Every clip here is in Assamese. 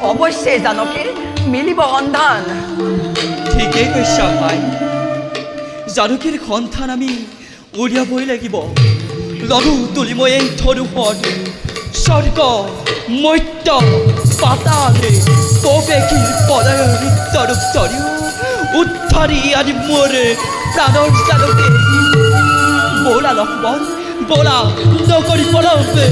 অৱশ্যে জানকীৰ মিলিব সন্ধান। ঠিকেই কৈছা ভাই, জানকীৰ সন্ধান আমি উলিয়াবই লাগিব। লডু তুলি মই এই ধনুষত স্বৰ্গ মৰ্ত্য পাতালে পবেশীৰ পদয়ৰ তৰূপ তৰিও উদ্ধাৰি আনি মোৰ প্ৰাণৰ জানকী। ব'লা লক্ষ্মণ ব'লা, নকৰি পলমে।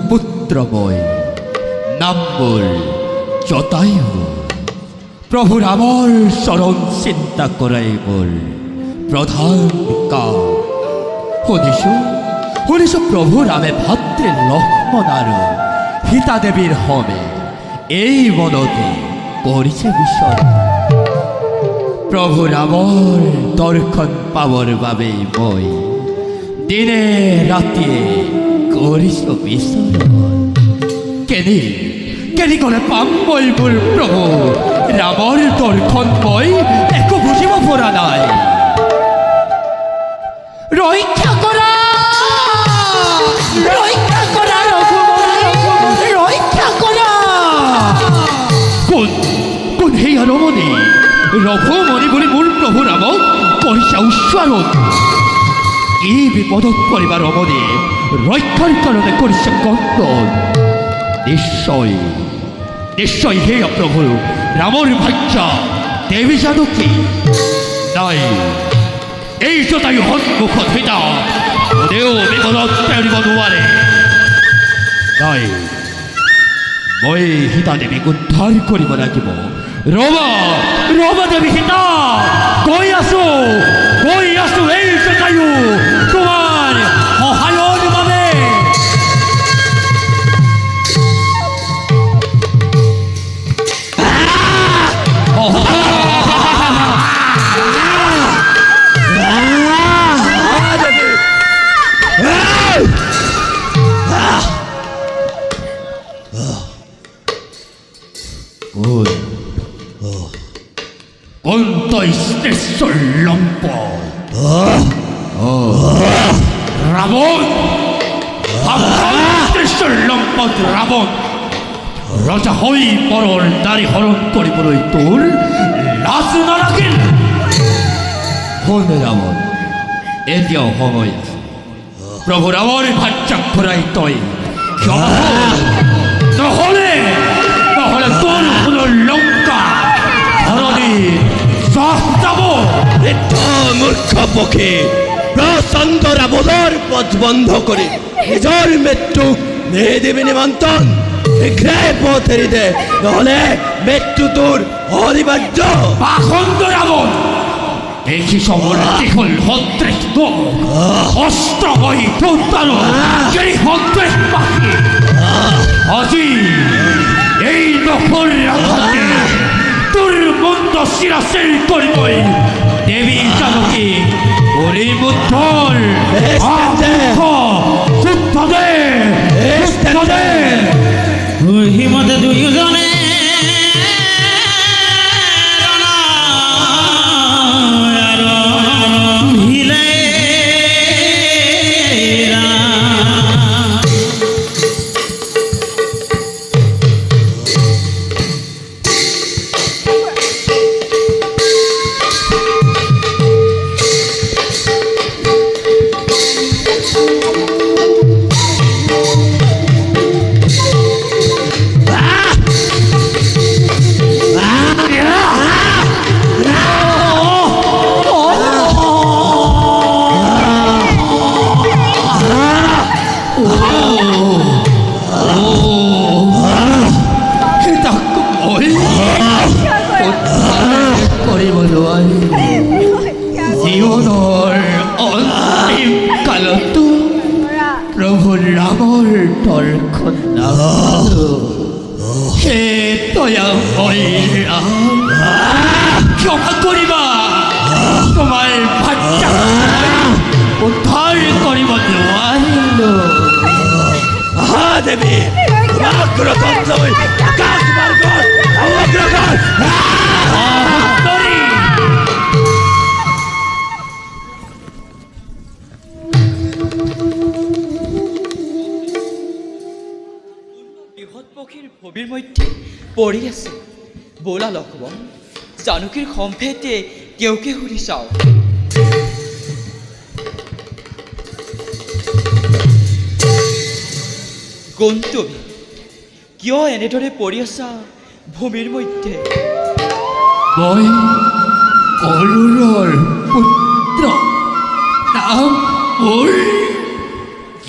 পুত্ৰময় নাম্বুল জটায়ু প্ৰভু ৰামৰ চৰণ চিন্তা কৰাই বল প্ৰধান কাম। শুনিছো প্ৰভু ৰামে ভাতৃ লক্ষ্মণ আৰু সীতা দেৱীৰ হমে এই মনতে কৰিছে বিচৰা। প্ৰভু ৰামৰ দৰ্শন পাবৰ বাবে মই দিনে ৰাতিয়ে কৰিছো বিচৰণ। কেনি গ'লে পাম মই মোৰ প্ৰভু ৰামৰ দৰ্শন? মই একো বুজিব পৰা নাই। ৰক্ষা কৰা, ৰক্ষা কৰা ৰক্ষা কৰা। কোন সেই ৰমণী? ৰঘুমণি বুলি মোৰ প্ৰভু ৰামক কৰিছে উচ্চাৰণ। এই বিপদত পৰিবা ৰমণী ৰক্ষাৰ কাৰণে কৰিছে কন্দন। নিশ্চয় হে প্ৰভু ৰামৰ ভাৰ্যা দেৱী জানকী। নাই, এই জটায়ু সন্মুখত সীতা কোনেও বিপদত পেৰিব নোৱাৰে। নাই, মই সীতা দেৱীক উদ্ধাৰ কৰিব লাগিব। ৰবা দেৱী সীতা, গৈ আছো এই জটায়ু তোমাৰ সহায়ৰ বাবে। ৰাৱণ ৰজা হৈ পৰৰ নাৰী হৰণ কৰিবলৈ তোৰ লাজ নালাগিল? শুন ৰাৱণ, এতিয়াও সময় আছে। প্ৰভু ৰামৰ ভাৰ্যাক ঘূৰাই তই নহ'ল পক্ষে প্ৰচণ্ড ৰাবণৰ পথ বন্ধ কৰি নিজৰ মৃত্যুক নেদিবি নিমন্ত্ৰণ শীঘ্ৰে পথ এৰি দে নহ'লে মৃত্যু তোৰ অনিবাৰ্য পাখণ্ড ৰাৱণ দেখি চবৰ দীঘল সন্ত্ৰাস অস্ত্ৰ হৈ তোতানো এই সন্ত্ৰাস পাখি আজি এই নখৰ ৰাধাতে তোৰ মন্দ চিৰাচেৰ কৰিবই দেৱী জানকী হৰিবুদ্ধৰ যুদ্ধ দে হিমতে দুয়োজনে জীৱনৰ অন্তিম কালতো প্ৰভু ৰামৰ দৰ্শন হে দয়া ৰাম ক্ষমা কৰিবা তোমাৰ ভাষা উদ্ধাৰ কৰিব নোৱাৰিলো দেৱী অগ্ৰগত হৈ আকাশ মাৰ্গত অগ্ৰগত বৃহৎ পক্ষীৰ ভবিৰ মধ্যে পৰি আছে ব'লা লক্ষ্মণ জানকীৰ সম্ভেতে তেওঁকে সুধি চাওঁ গন্তবী কিয় এনেদৰে পৰি আছা ভূমিৰ মধ্যে মই অৰুণৰ পুত্ৰ নাম মোৰ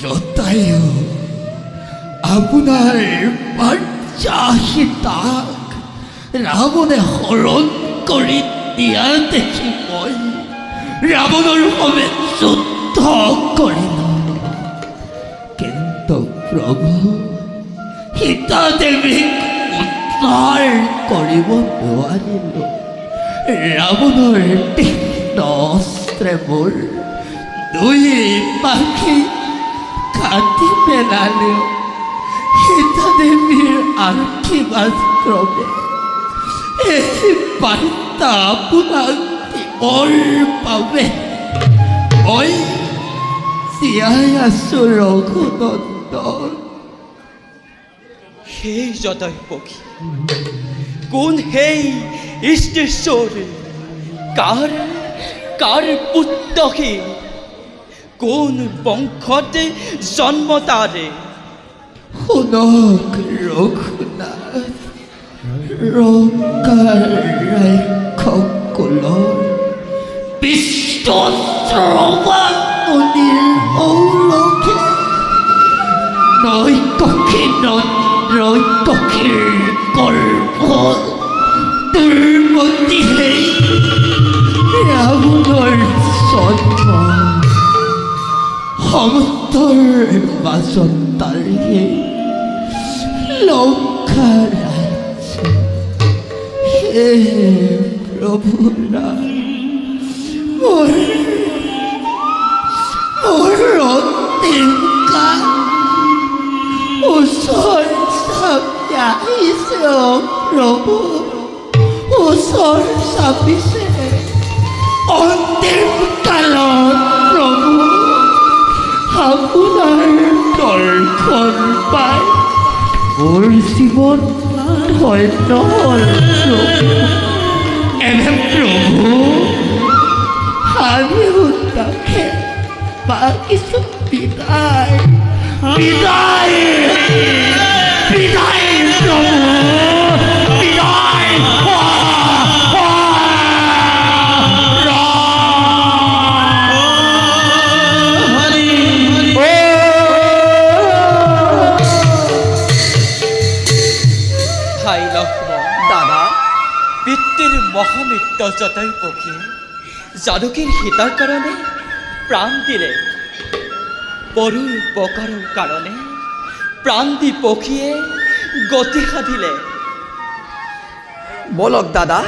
জটায়ু আপোনাৰ বাচ্চাহিতাক ৰাৱণে হৰণ কৰি দিয়া দেখি মই ৰাৱণৰ সমেত যুদ্ধ কৰিলোঁ কিন্তু প্ৰভু সীতা দেৱীক উদ্ধাৰ কৰিব নোৱাৰিলোঁ ৰাৱণৰ তীক্ষ্ণ অস্ত্ৰে মোৰ দুই পাখি কাটি পেলালেও সীতা দেৱীৰ আশীৰ্বাদ ক্ৰমে এই বাৰ্তা আপোনাক দিবৰ বাবে মই জীয়াই আছো ৰঘুনন্দন সেই জটায়ু পক্ষী কোন সেই ইষ্টেশ্বৰ কাৰ পুত্ৰ সি কোন বংশতে জন্ম তাৰে শুনক ৰঘুনাথ ৰক্ষাকুলৰ বিশ্বশ্ৰৱামণিৰ ঔৰখে নৈকক্ষীৰ গৰ্ভ দুৰ্মতি সেই ৰাৱণৰ জন্ম সমুদ্ৰৰ মাজত তাৰ সেই লংকা ৰাজ্য হে প্ৰভু ৰাম মোৰ অন্তিম কাল ওচৰ চাপি আহিছে প্ৰভু ওচৰ চাপিছে অন্তিম কালত প্ৰভু আপোনাৰ দৰ্শন পাই মোৰ জীৱন ধন্য হ'ল প্ৰভু এনে প্ৰভু আমি তাকে বাকিছো বিদায় বিদায় বিদায় প্ৰভু বিদায় ভাই লক্ষ্মণ, দাদা, পিতৃৰ মহামিত্ৰ জটায়ু পক্ষীয়ে জানকীৰ হিতাৰ কাৰণে প্ৰাণ দিলে। পৰুৰ উপকাৰৰ কাৰণে প্ৰাণ দি পক্ষীয়ে গতি সাধিলে। বলক দাদা,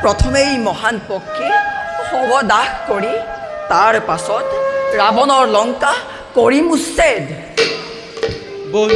প্ৰথমে এই মহান পক্ষী শৱদাহ কৰি তাৰ পাছত ৰাৱণৰ লংকা কৰিম উচ্ছেদ। বল।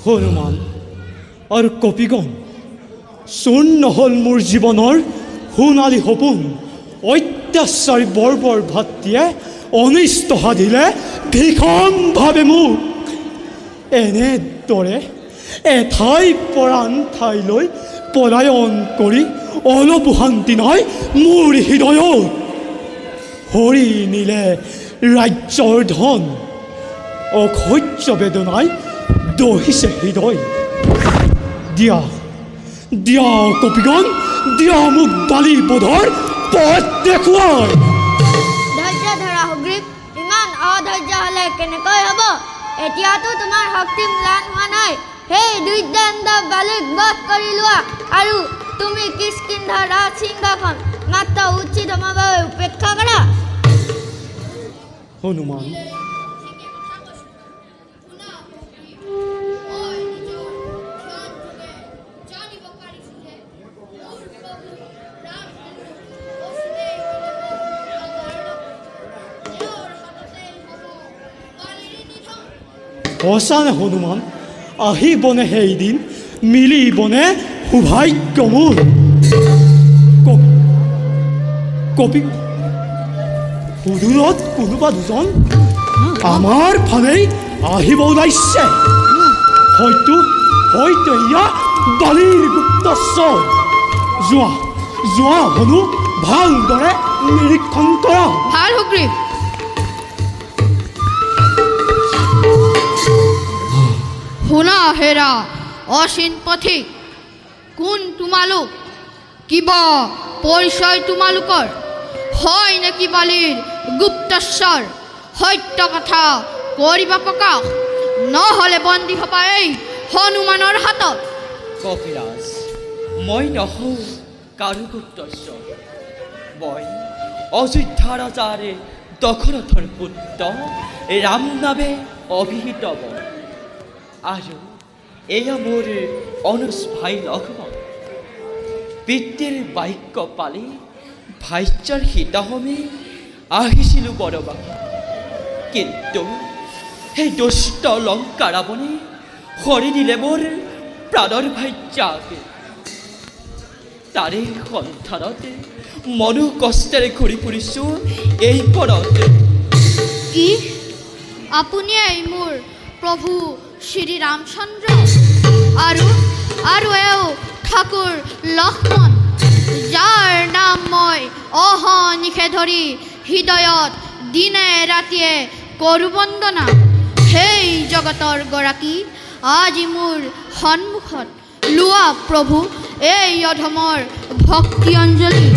হনুমান আৰু কপিগণ, চূৰ্ণ হ'ল মোৰ জীৱনৰ সোণালী সপোন। অত্যাচাৰী বৰ্বৰ ভাতৃয়ে অনিষ্ট সাধিলে ভীষণভাৱে মোক। এনেদৰে এঠাইৰ পৰা আন ঠাইলৈ পলায়ন কৰি অলপো শান্তি নাই মোৰ হৃদয়ত। হৰি নিলে ৰাজ্যৰ ধন, অসহ্য বেদনাই দহিছে হৃদয়। দিয়া দিয়া কপিগণ, দিয়া মোক বালি বধৰ পথ দেখুৱাই। ধৈৰ্য ধৰা সুগ্ৰীৱ, ইমান অধৈৰ্য হ'লে কেনেকৈ হ'ব? এতিয়াতো তোমাৰ শক্তি ম্লান হোৱা নাই। সেই দুৰ্দান্ত বালিক বধ কৰি লোৱা আৰু তুমি কিষ্কিন্ধাৰ ৰাজসিংহাসন মাত্ৰ উচিত সময়ৰ বাবে উপেক্ষা কৰা। হনুমান, সঁচানে হনুমান? আহিবনে সেইদিন, মিলিবনে সৌভাগ্য মোৰ? কপি সুদূৰত কোনোবা দুজন আমাৰ ফালেই আহিব ওলাইছে। হয়তো হয়তো এয়া বালিৰ গুপ্তচৰ। যোৱা যোৱা হনু, ভালদৰে নিৰীক্ষণ কৰা। ভাল সুগ্ৰীৱ। শুনা হেৰা অচিন পথিক, কোন তোমালোক? কিবা পৰিচয় তোমালোকৰ? হয় নেকি বালিৰ গুপ্তচৰ? সত্য কথা কৰিবা প্ৰকাশ, নহ'লে বন্দী হ'বা এই হনুমানৰ হাতত। কপিৰাজ, মই নহওঁ কাৰো গুপ্তচৰ। মই অযোধ্যা ৰজাৰ দশৰথৰ পুত্ৰ ৰাম নামে অভিহিত বল। আৰু এয়া মোৰ অনুজ ভাই লক্ষ্মণ। পিতৃৰ বাক্য পালি ভাষ্যৰ হিতাহমে আহিছিলোঁ বনবাসী। কিন্তু সেই দুষ্ট লংকা ৰাৱণে হৰি দিলে মোৰ প্ৰাণৰ ভাজ্যাক। তাৰে সন্ধানতে মনো কষ্টেৰে ঘূৰি ফুৰিছোঁ এই পৰত। কি আপুনিয়েই মোৰ প্ৰভু শ্ৰী ৰামচন্দ্ৰ আৰু এও ঠাকুৰ লক্ষ্মণ, যাৰ নাম মই অহনিশে ধৰি হৃদয়ত দিনে ৰাতিয়ে কৰোঁ বন্দনা। সেই জগতৰ গৰাকী আজি মোৰ সন্মুখত, লোৱা প্ৰভু এই অধমৰ ভক্তি অঞ্জলি।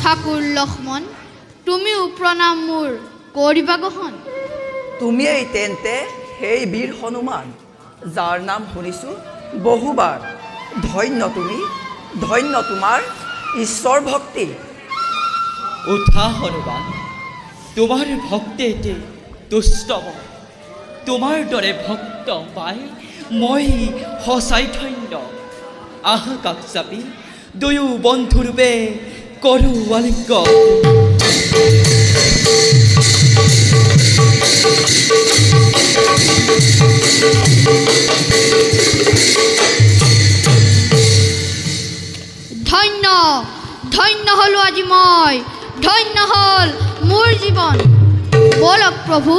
ঠাকুৰ লক্ষ্মণ, তুমিও প্ৰণাম মোৰ কৰিবা গ্ৰহণ। তুমিয়েই তেন্তে সেই বীৰ হনুমান, যাৰ নাম শুনিছোঁ বহুবাৰ। ধন্য তুমি, ধন্য তোমাৰ ঈশ্বৰ ভক্তি। উঠা হনুমান, তোমাৰ ভক্তিতে তুষ্ট মই। তোমাৰ দৰে ভক্ত পাই মই সঁচাই ধন্য। আহা কাষ চাপি দুয়ো বন্ধুৰূপে কৰোঁ আলিঙ্গন। হ'লো আজি মই, ধন্য হ'ল মোৰ জীৱন। বলক প্ৰভু,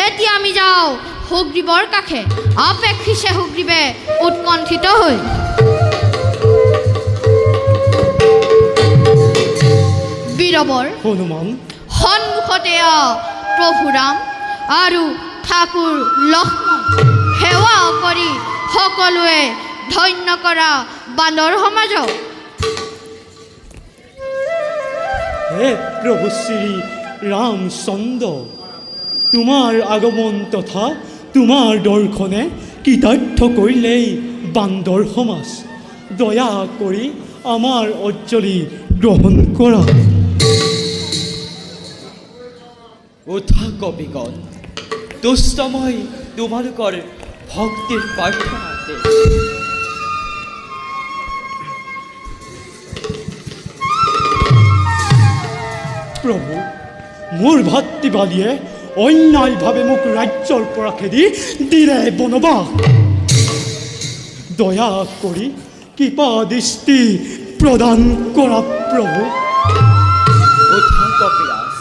এতিয়া আমি যাওঁ সুগ্ৰীৱৰ কাষে। আপেক্ষিছে সুগ্ৰীৱে উৎকণ্ঠিত হৈ। বীৰবৰ হনুমান সন্মুখতে প্ৰভু ৰাম আৰু ঠাকুৰ লক্ষ্মণ সেৱা কৰি সকলোৱে ধন্য কৰা বান্দৰ সমাজক। হে প্ৰভু শ্ৰী ৰামচন্দ্ৰ, তোমাৰ আগমন তথা তোমাৰ দৰ্শনে কৃতাৰ্থ কৰিলেই বান্দৰ সমাজ। দয়া কৰি আমাৰ অঞ্জলি গ্ৰহণ কৰা। উঠা কবিগণ, তুষ্ট মই তোমালোকৰ ভক্তিৰ প্ৰাৰ্থনাতে। প্ৰভু, মোৰ ভাতৃবাদীয়ে অন্যায়ভাৱে মোক ৰাজ্যৰ পৰা খেদি দিলে বনবাস। দয়া কৰি কৃপা দৃষ্টি প্ৰদান কৰা প্ৰভু। উঠা কপিৰাজ,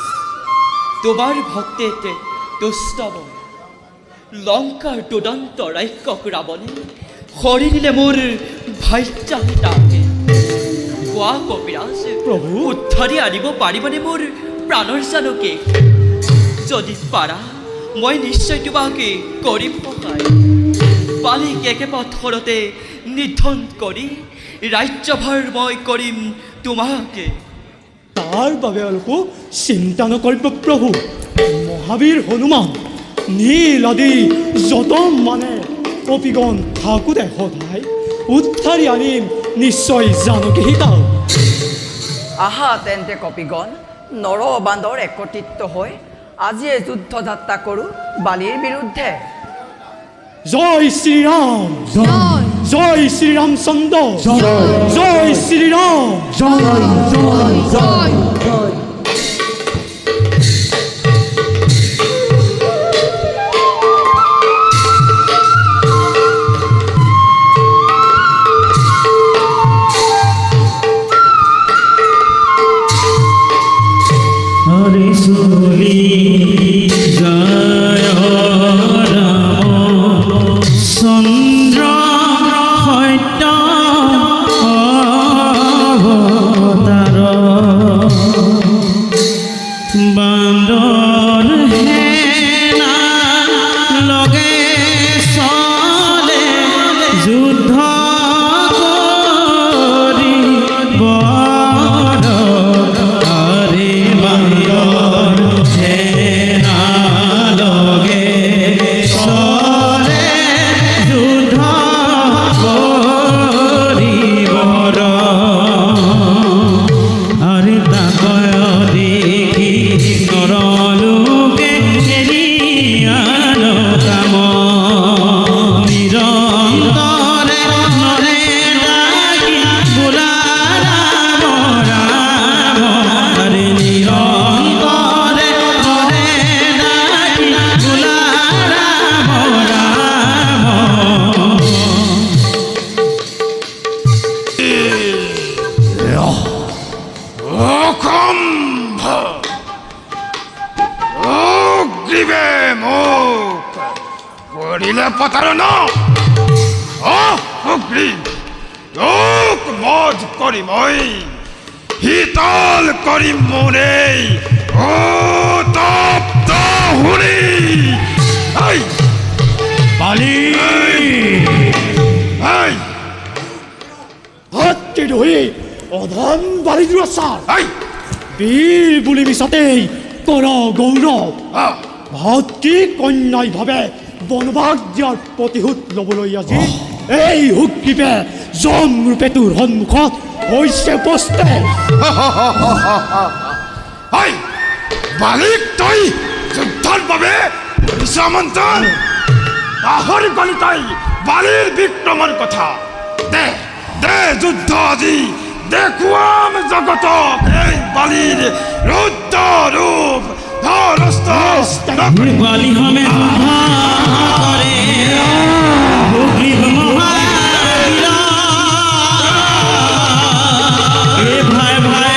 তোমাৰ ভক্তিতে তুষ্ট মই। লংকাৰ দুদন্ত ৰাক্ষস ৰাৱণে সৰি দিলে মোৰ ভাইজাকে। কোৱা কপিৰাজ, প্ৰভু। উদ্ধাৰি আনিব পাৰিবনে মোৰ প্ৰাণৰ জানকে? যদি পাৰা মই নিশ্চয় তোমাকে কৰিম সহায়। বালিক একে পথৰতে নিধন কৰি ৰাজ্যভাৰ মই কৰিম তোমাকে। তাৰ বাবে অলপো চিন্তা নকৰিব প্ৰভু। মহাবীৰ হনুমান নীল আদি যত মানে কপিগণ থাকোঁতে সদায় উদ্ধাৰি আনিম নিশ্চয় জানকী সীতাও। আহা তেন্তে কপিগণ, নৰ বান্দৰ একত্ৰিত হৈ আজিয়ে যুদ্ধ যাত্ৰা কৰোঁ বালিৰ বিৰুদ্ধে। জয় শ্ৰীৰাম, জয় জয় শ্ৰীৰামচন্দ্ৰ, জয় শ্ৰীৰাম। জয় হৰি চুলি জয় ৰাম চন্দ্ৰ সত্য অৱতাৰ বান্দৰ সেনা লগে চলে যুদ্ধ কৰিব। আৰে বান্দৰ সেনা লগে চলে যুদ্ধ কৰিব। আৰে তাকয় দেখি নৰলোকে এৰি আনো কাম। নিৰন্তৰে নৰে ডাকি বোলা ৰাম ৰাম। আৰে নিৰন্তৰে নৰে ডাকি বোলা ৰাম ৰাম। অসম্ভ অগ্ৰীৱে মোক কৰিলে প্ৰতাৰণা। অগ্ৰীৱ তোক বধ কৰি মই শীতল কৰিম মোৰ এই উত্তপ্ত হুৰি। এই বালি এই হাতী ধৰি অধম বালি দুৰাচাৰ। এই বীৰ বুলি মিছাতেই কৰ গৌৰৱ। আহ, ভাতৃক অন্যায়ভাৱে বনবাস দিয়াৰ প্ৰতিশোধ ল'বলৈ আজি এই সুগ্ৰীৱে যম ৰূপে তোৰ সন্মুখত হৈছে উপস্থিত। এই বালিক তই যুদ্ধৰ বাবে কৰিছ আমন্ত্ৰণ। পাহৰি গলি তই বালিৰ বিক্ৰমৰ কথা। দে দে যুদ্ধ আজি দেখুৱাম জগতক এই বালিৰ ৰুদ্ৰ ৰূপ। ধৰ অস্ত্ৰ নকৰি বালি হমে কৰে সুগ্ৰীব মহাবীৰ। এ ভাই ভাই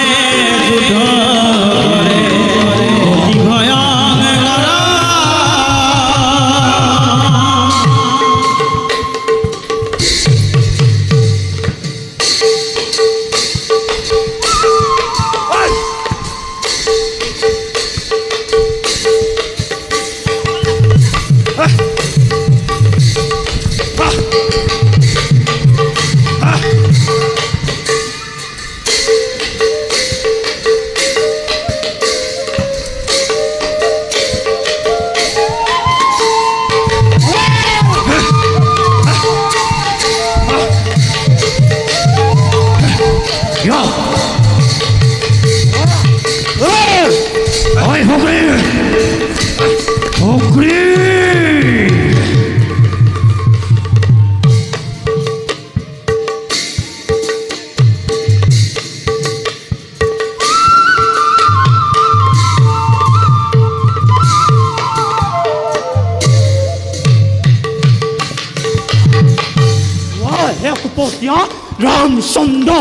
হে সুপতীয়া ৰামচন্দ্ৰ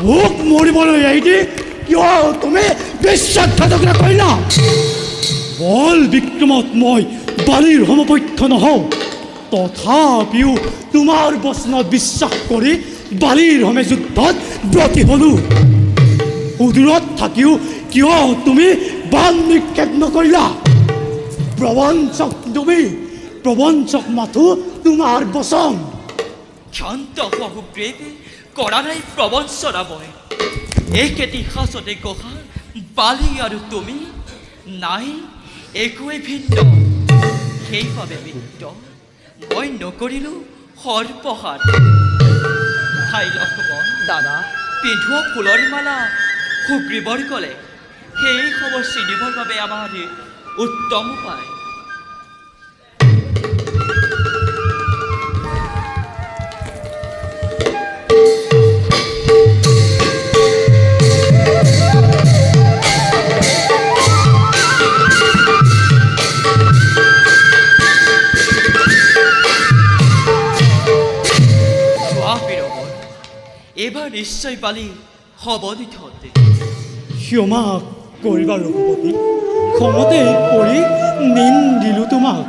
মোক মৰিবলৈ এৰি দি কিয় তুমি বিশ্বাসঘাতকতা কৰিলা বল বিক্ৰমত মই বালিৰ সমপক্ষ নহওঁ তথাপিও তোমাৰ বচনত বিশ্বাস কৰি বালিৰ হমে যুদ্ধত ব্ৰতী হ'লোঁ সুদূৰত থাকিও কিয় তুমি বান নিক্ষেপ নকৰিলা প্ৰবঞ্চক তুমি প্ৰবঞ্চক মাথো তোমাৰ বচন ক্ষান্ত হোৱা সুগ্ৰীৱ কৰা নাই প্ৰবঞ্চনা মই একেটি সাঁচতে গঢ়া বালি আৰু তুমি নাই একোৱে ভিন্ন সেইবাবে মিত্ৰ মই নকৰিলোঁ সৰ্পহাত ভাই লক্ষ্মণ দাদা পিন্ধোৱা ফুলৰ মালা সুগ্ৰীৱৰ ক'লে সেই খবৰ চিনিবৰ বাবে আমাৰ উত্তম উপায় এবাৰ নিশ্চয় পালি সবদিত ক্ষমা কৰিবা ৰঘুপতি খঙতে পৰি নিন্দিলোঁ তোমাক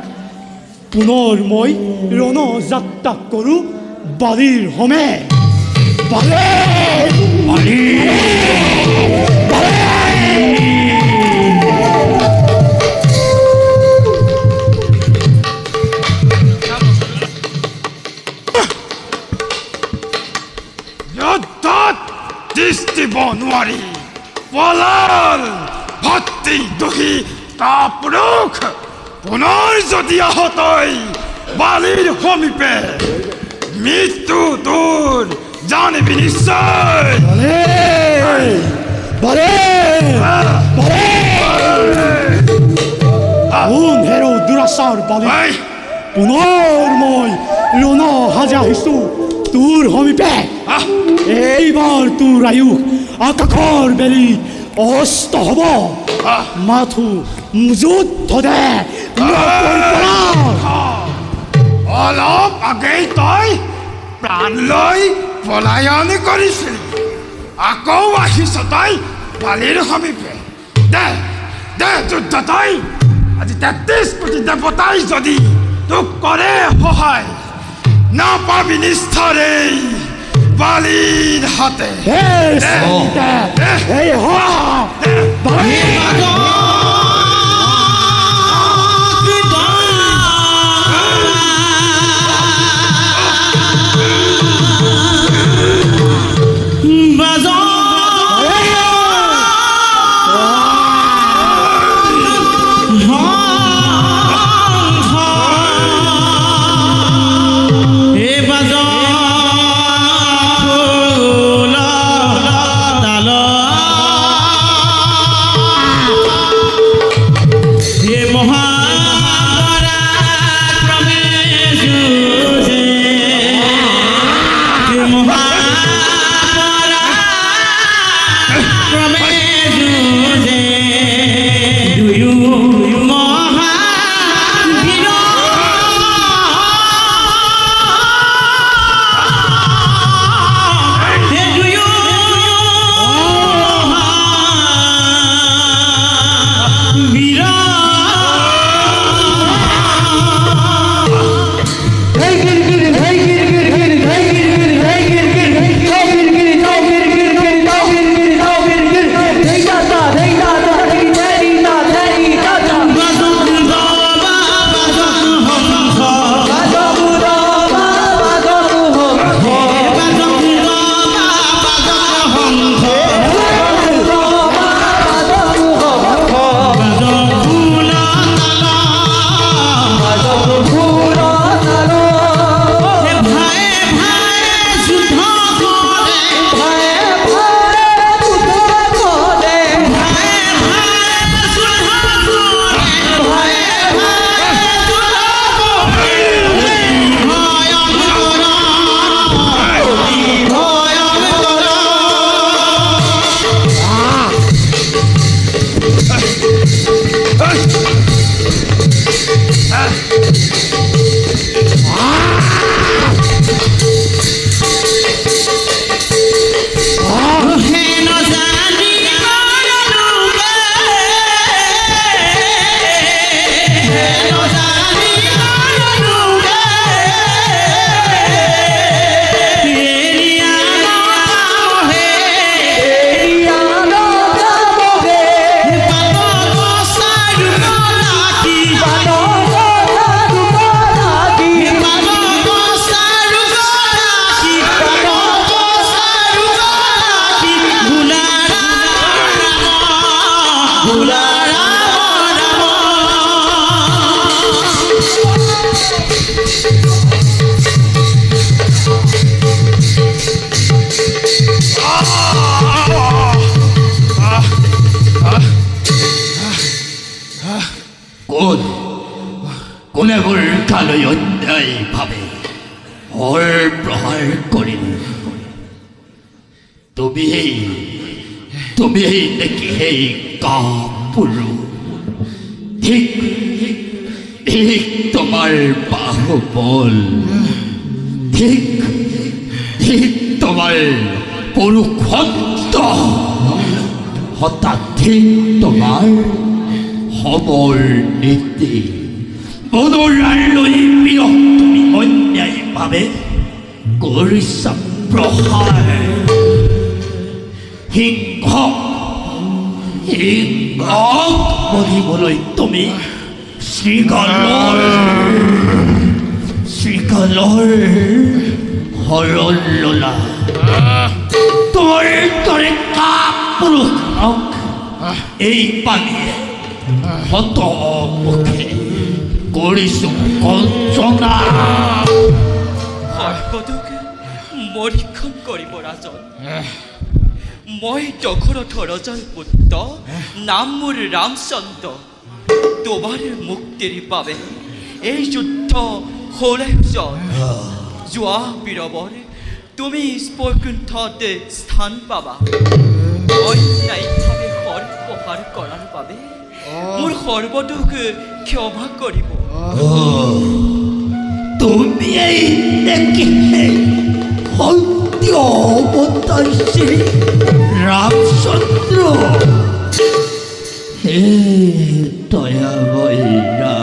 পুনৰ মই ৰণযাত্ৰা কৰোঁ বালিৰ হমে বালে বালি দৃষ্টিব নোৱাৰি পলাল ভক্তি দুখী কাপুৰুষ পুনৰ যদি আহতই বালিৰ সমীপে মৃত্যু তোৰ জানিবি নিশ্চয় কোন হেৰ দুৰাচাৰ বালি পুনৰ মই ৰুণ সাজা আহিছোঁ তোৰ সমীপে এইবাৰ তোৰ আয়ুস আকাশৰ বেলি অস্ত হ'ব মাথো যুদ্ধ দে অলপ আগেই তই প্ৰাণ লৈ পলায়ন কৰিছিলি আকৌ আহিছ তই বালিৰ সমীপে দে দে যুদ্ধ তই আজি ৩৩ কোটি দেৱতাই যদি তোক কৰে সহায় নাপাবি নিষ্ঠাৰে বালিৰ হাতে ৰক্ষালৈ অন্যায়ভাৱে হৰ প্ৰহাৰ কৰিলে তুমি নেকি সেই কাপুৰু ঠিক তোমাৰ বাহুবল ঠিক তোমাৰ পুৰুষত্ব হঠাৎ ঠিক তোমাৰ সমৰ নীতি বদলালৈ বিৰহ তুমি অন্যায়ভাৱে কৰিছা প্ৰহাৰ সিংহক বধিবলৈ তুমি শ্ৰীকালৰ হৰণ ললা তোমাৰ দৰে কাপুৰুষক এই পানীয়ে হত মুখে কৰিছো কঞ্চনা সৰ্বদোক মৰীক্ষণ কৰিব ৰাজন মই দশৰথ ৰজাৰ পুত্ৰ নাম মোৰ ৰামচন্দ্ৰ তোমাৰ মুক্তিৰ বাবে এই যুদ্ধ হলাইজন যোৱা বীৰবৰ তুমি স্পৈকুণ্ঠত স্থান পাবা অন্যায়ভাৱে হৰ প্ৰহাৰ কৰাৰ বাবে মোৰ সৰ্বদোক ক্ষমা কৰিব তুমি এই নেকি সত্য অৱতাৰী ৰামচন্দ্ৰ হে দয়াময়ীৰা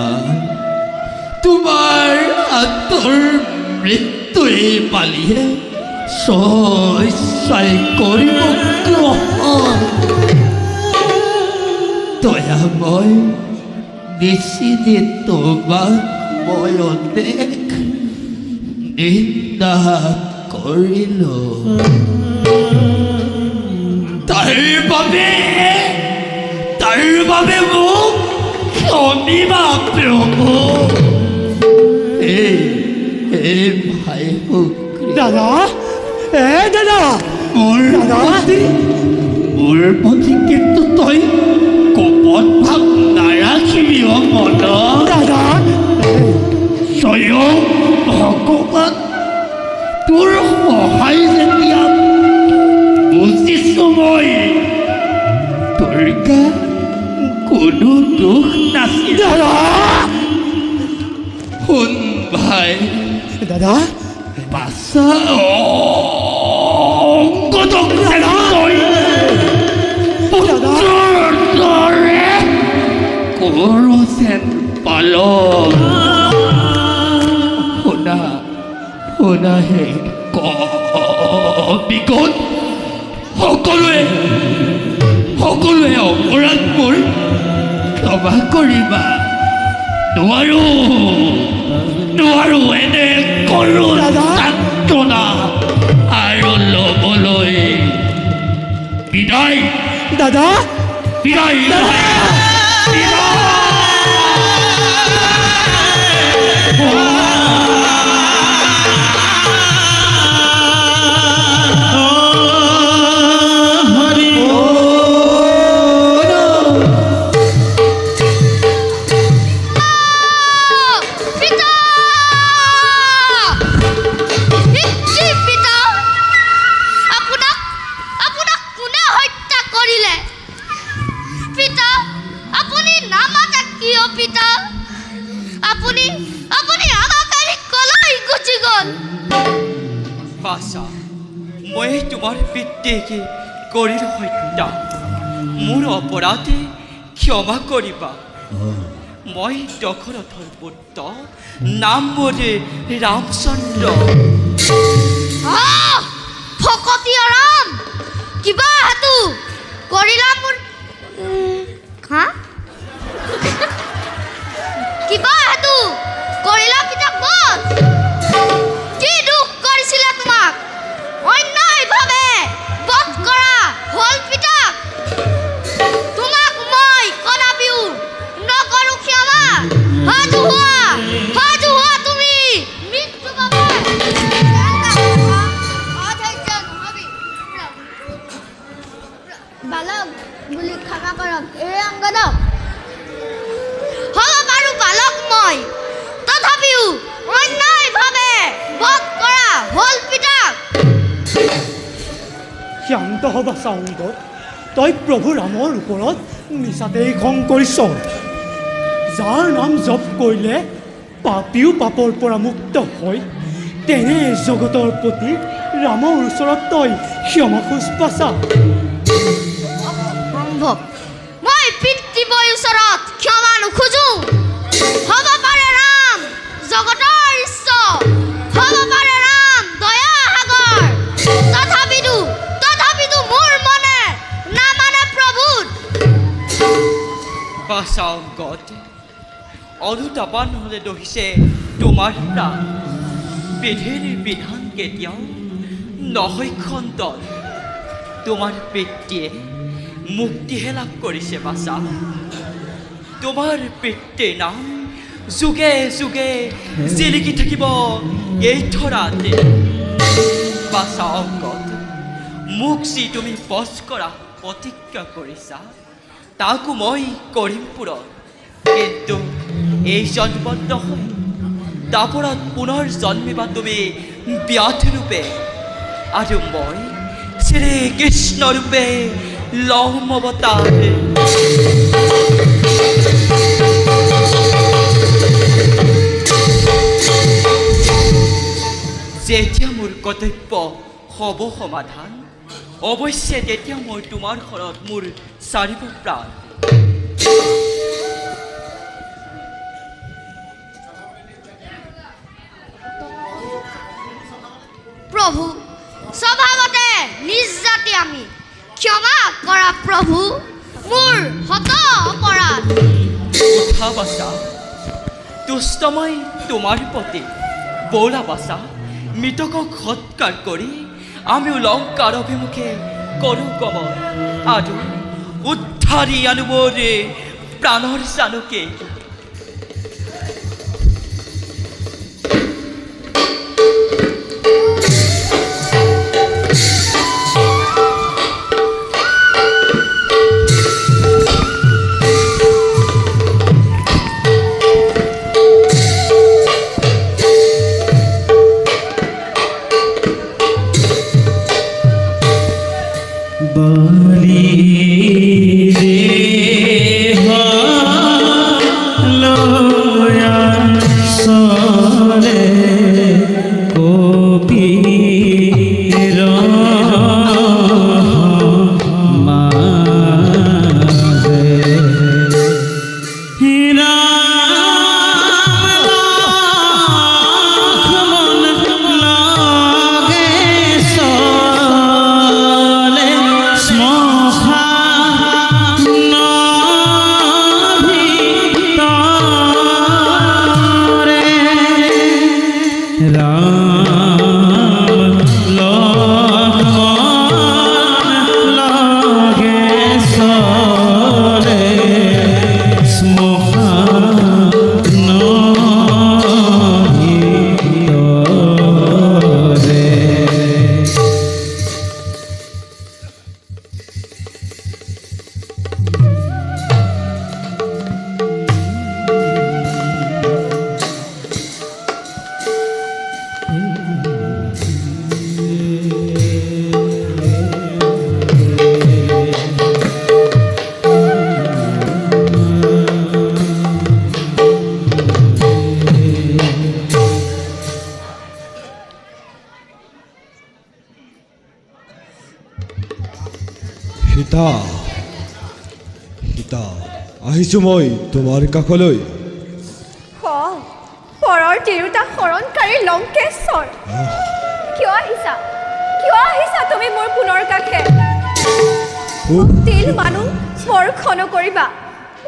তোমাৰ হাতৰ মৃত্যুৱে পালিয়ে ছয় কৰিব গ্ৰহণ দয়াময় নিশ্চিতে তোমাক মই অনেক নিন্দা কৰিলো তাৰ বাবে মোক ক্ষমিবা প্ৰভু হে ভাই দাদা দাদা মোৰ প্ৰতি কিন্তু তই কোপত ভাৱ নাৰাখিবি মন দাদা স্বয়ং ভগৱান তোৰ সহায় যেতিয়া বুজিছো মই তোৰ গাত কোনো দুখ নাছিল শুন ভাই দাদা পাছা অংগদক পুত্ৰৰ দৰে কৰচেন পালন শুনা হে বিগত সকলোৱে অপৰাধ মোৰ ক্ষমা কৰিবা নোৱাৰো এনে কৰো যান্ত্ৰণা আৰু ল'বলৈ বিদায় দাদা বিদায় মই তোমাৰ পিতৃকে কৰিলো হত্যা মোৰ অপৰাধে ক্ষমা কৰিবা মই দশৰথৰ পুত্ৰ নাম মোৰ ৰামচন্দ্ৰ ফকতীয় ৰাম কিবা হাতু কৰিলা মোৰ কিবা হাতু কৰিলা পিতাক বধ কি দুখ কৰিছিলা তোমাক অন্যায়ভাৱে বধ কৰা হল পিতাক তোমাক মই কদাপিও নকৰো ক্ষমা হাজু হোৱা তুমি মৃত্যু পাবা অধৈৰ্য নহবি বালক বুলি ক্ষমা কৰক এই অংগদক নহ'বা অংগদ, তই প্ৰভু ৰামৰ ওপৰত মিছাতেই খং কৰিছ। যাৰ নাম জপ কৰিলে পাপীও পাপৰ পৰা মুক্ত হয়, তেনে জগতৰ প্ৰতি ৰামৰ ওচৰত তই ক্ষমা খোজ পাছা। সম্ভৱ মই পিতৃবৈৰ ওচৰত ক্ষমা নোখোজো। হ'ব পাৰে ৰাম জগতৰ ঈশ্বৰ, হ'ব পাৰে ৰাম দয়া সাগৰ, তথাপিতো মোৰ মনে নামানে প্ৰভুত। বাছা অংগদ, অনুতাপন হ'লে দহিছে তোমাৰ প্ৰাণ। বিধিৰ বিধান কেতিয়াও নহয় খণ্ডন। তোমাৰ পিতৃয়ে মুক্তিহে লাভ কৰিছে বাছা। তোমাৰ পিতৃৰ নাম যুগে যুগে জিলিকি থাকিব এই ধৰাতে। বাছা অংগদ, মোক যি তুমি বচ কৰা প্ৰতিজ্ঞা কৰিছা, তাকো মই কৰিম পূৰণ। কিন্তু এই জন্মত নহয়, তাৰপৰত পুনৰ জন্মিবা তুমি ব্যাধ ৰূপে, আৰু মই শ্ৰীকৃষ্ণ ৰূপে লম অৱতাৰ। যেতিয়া মোৰ কৰ্তব্য হ'ব সমাধান, অৱশ্যে তেতিয়া মই তোমাৰ ঘৰত মোৰ চাৰিব প্ৰাণ। প্ৰভু স্বভাৱতে নিজ জাতি আমি, ক্ষমা কৰা প্ৰভু মোৰ হত অপৰাধ। উঠা বাছা, তুষ্ট মই তোমাৰ প্ৰতি। বৌলা বাছা, মৃতকক সৎকাৰ কৰি আমিও লংকাৰ অভিমুখে কৰোঁ গমন, আৰু উদ্ধাৰি আনো মোৰ প্ৰাণৰ জানুকে। সীতা, সীতা, আহিছোঁ মই তোমাৰ কাষলৈ। পৰৰ তিৰোতা শৰণকাৰী লংকেশ্বৰ, কিয় আহিছা তুমি মোৰ পুনৰ কাষে? তিল মানুহ স্পৰ্শ নকৰিবা,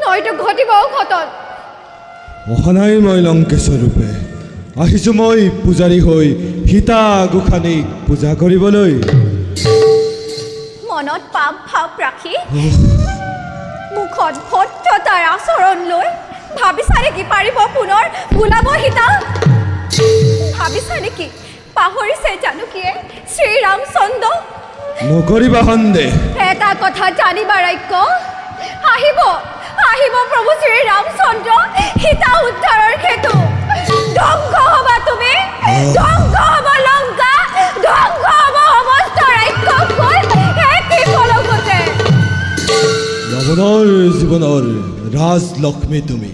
নয়তো ঘটিব অঘটন। অহা নাই মই লংকেশ্বৰ ৰূপে, আহিছোঁ মই পূজাৰী হৈ সীতা গোসানীক পূজা কৰিবলৈ। মনত পাপ ভাৱ ৰাখি মুখত ভদ্ৰতাৰ আচৰণ লৈ ভাবিছা নেকি পাৰিব পুনৰ ভুলাব সীতা? ভাবিছা নেকি পাহৰিছে জানকীয়ে শ্ৰীৰামচন্দ্ৰ? নকৰিবা সন্দেহ। এটা কথা জানিবা ৰাজ্য, আহিব প্ৰভু শ্ৰীৰামচন্দ্ৰ সীতা উদ্ধাৰৰ হেতু। ধ্বংস হবা তুমি, ধ্বংস হব লংকা, ধ্বংস হব সমস্ত ৰাজ্য। হে কি জীৱনৰ ৰাজলক্ষ্মী তুমি।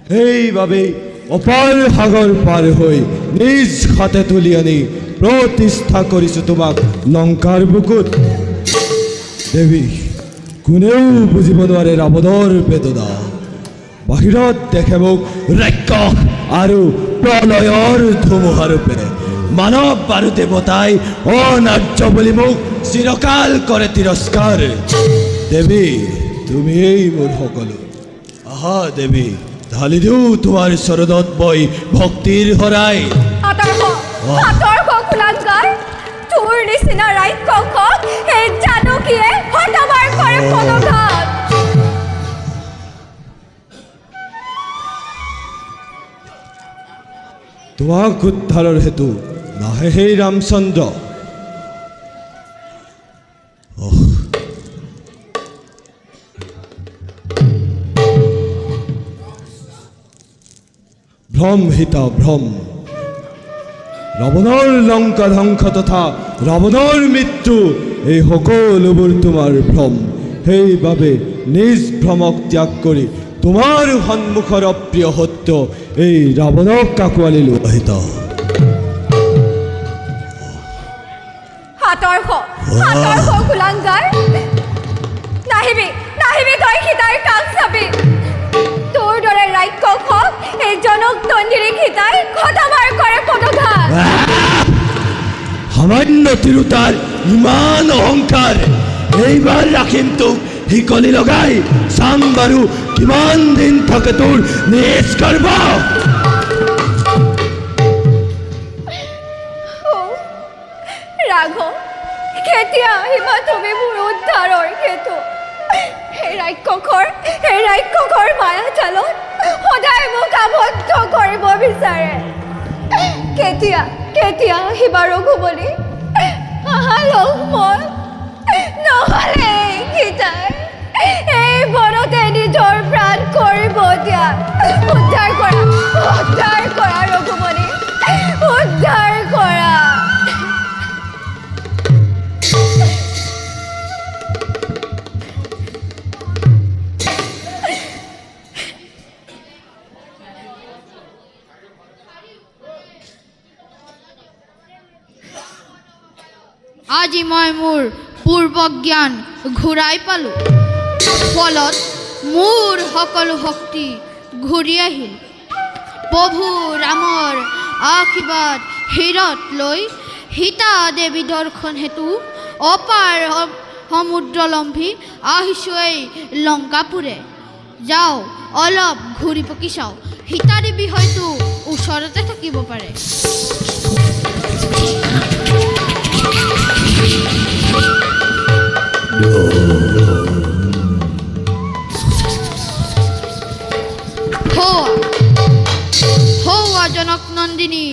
সেইবাবেই অপাৰ সাগৰ পাৰ হৈ নিজ হাতে তুলি আনি প্ৰতিষ্ঠা কৰিছোঁ তোমাক লংকাৰ বুকুত। দেৱী, কোনেও বুজিব নোৱাৰে ৰাৱণৰ বেদনা। বাহিৰত দেখে মোক ৰাক্ষস আৰু প্ৰলয়ৰ ধুমুহাৰূপে। মানৱ আৰু দেৱতাই অনাৰ্য বুলি মোক চিৰকাল কৰে তিৰস্কাৰ। দেৱী, তুমিয়েই মোৰ সকলো। আহা দেৱী, ঢালি দিওঁ তোমাৰ চৰণত মই ভক্তিৰ শৰাই। আতৰ্ক কুলাংগাৰ, তোৰ নিচিনা ৰাক্ষসক এই জানকীয়ে হতবাৰ কৰে পদঘাত। তোমাক উদ্ধাৰৰ হেতু নাহে সেই ৰামচন্দ্ৰ। ভ্ৰম হিতা ভ্ৰম। ৰাৱণৰ লংকা ধ্বংস তথা ৰাৱণৰ মৃত্যু, এই সকলোবোৰ তোমাৰ ভ্ৰম। সেইবাবে নিজ ভ্ৰমক ত্যাগ কৰি তোমাৰ সন্মুখৰ অপ্ৰিয় সত্য এই ৰাৱণক আঁকোৱালিলো। আহিত আতৰ্ক কুলাংগাৰ, নাহিবি তই সীতাৰ কাষ চাপি। তোৰ দৰে ৰাক্ষসক এই জনক নন্দিনী সীতাই হতবাৰ কৰে পদঘাত। সামান্য তিৰোতাৰ ইমান অহংকাৰ, এইবাৰ ৰাখিম তোক শিকলি লগাই। চাম বাৰু কিমান দিন থাকে তোৰ নিজ গৰ্ভ। ৰাঘৱ, কেতিয়া আহিবা তুমি মোৰ উদ্ধাৰৰ হেতু? সেই ৰাক্ষসৰ মায়া জালত সদায় মোক আবদ্ধ কৰিব বিচাৰে। কেতিয়া আহিবা ৰঘুবলী? আহা লক্ষ্মণ, নহ'লে সীতাই এই বনতে নিজৰ প্ৰাণ কৰিব ত্যাগ। উদ্ধাৰ কৰা ৰঘুবলী, উদ্ধাৰ কৰা। আজি মই মোৰ পূৰ্ব জ্ঞান ঘূৰাই পালোঁ। ফলত মোৰ সকলো শক্তি ঘূৰি আহিল। প্ৰভু ৰামৰ আশীৰ্বাদ হৃদত লৈ সীতা দেৱী দৰ্শন হেতু অপাৰ সমুদ্ৰলম্ভী আহিছোঁ এই লংকাপুৰে। যাওঁ অলপ ঘূৰি পকি চাওঁ, সীতা দেৱী হয়তো ওচৰতে থাকিব পাৰে। হৌৱা জনক নন্দিনী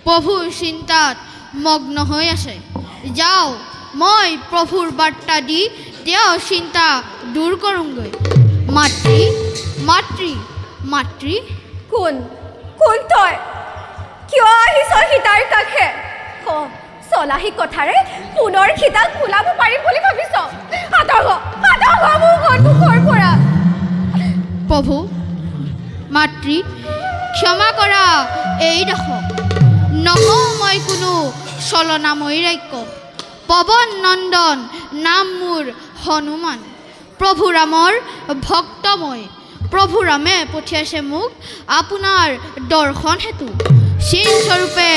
প্ৰভুৰ চিন্তাত মগ্ন হৈ আছে। যাওঁ মই প্ৰভুৰ বাৰ্তা দি তেওঁৰ চিন্তা দূৰ কৰোঁগৈ। মাতৃ কোন তই? কিয় আহিছ সীতাৰ কাষে? চলাহী কথাৰে পুনৰ সীতাক ওলাব পাৰিম বুলি ভাবিছ? আতৰ্ক মোৰ সন্মুখৰ পৰা। প্ৰভু, মাতৃ ক্ষমা কৰা, এই দেখক নহওঁ মই কোনো চলনাময়ী ৰাক্ষস। পৱন নন্দন নাম মোৰ হনুমান। প্ৰভু ৰামৰ ভক্ত মই। প্ৰভু ৰামে পঠিয়াইছে মোক আপোনাৰ দৰ্শন হেতু। চিন স্বৰূপে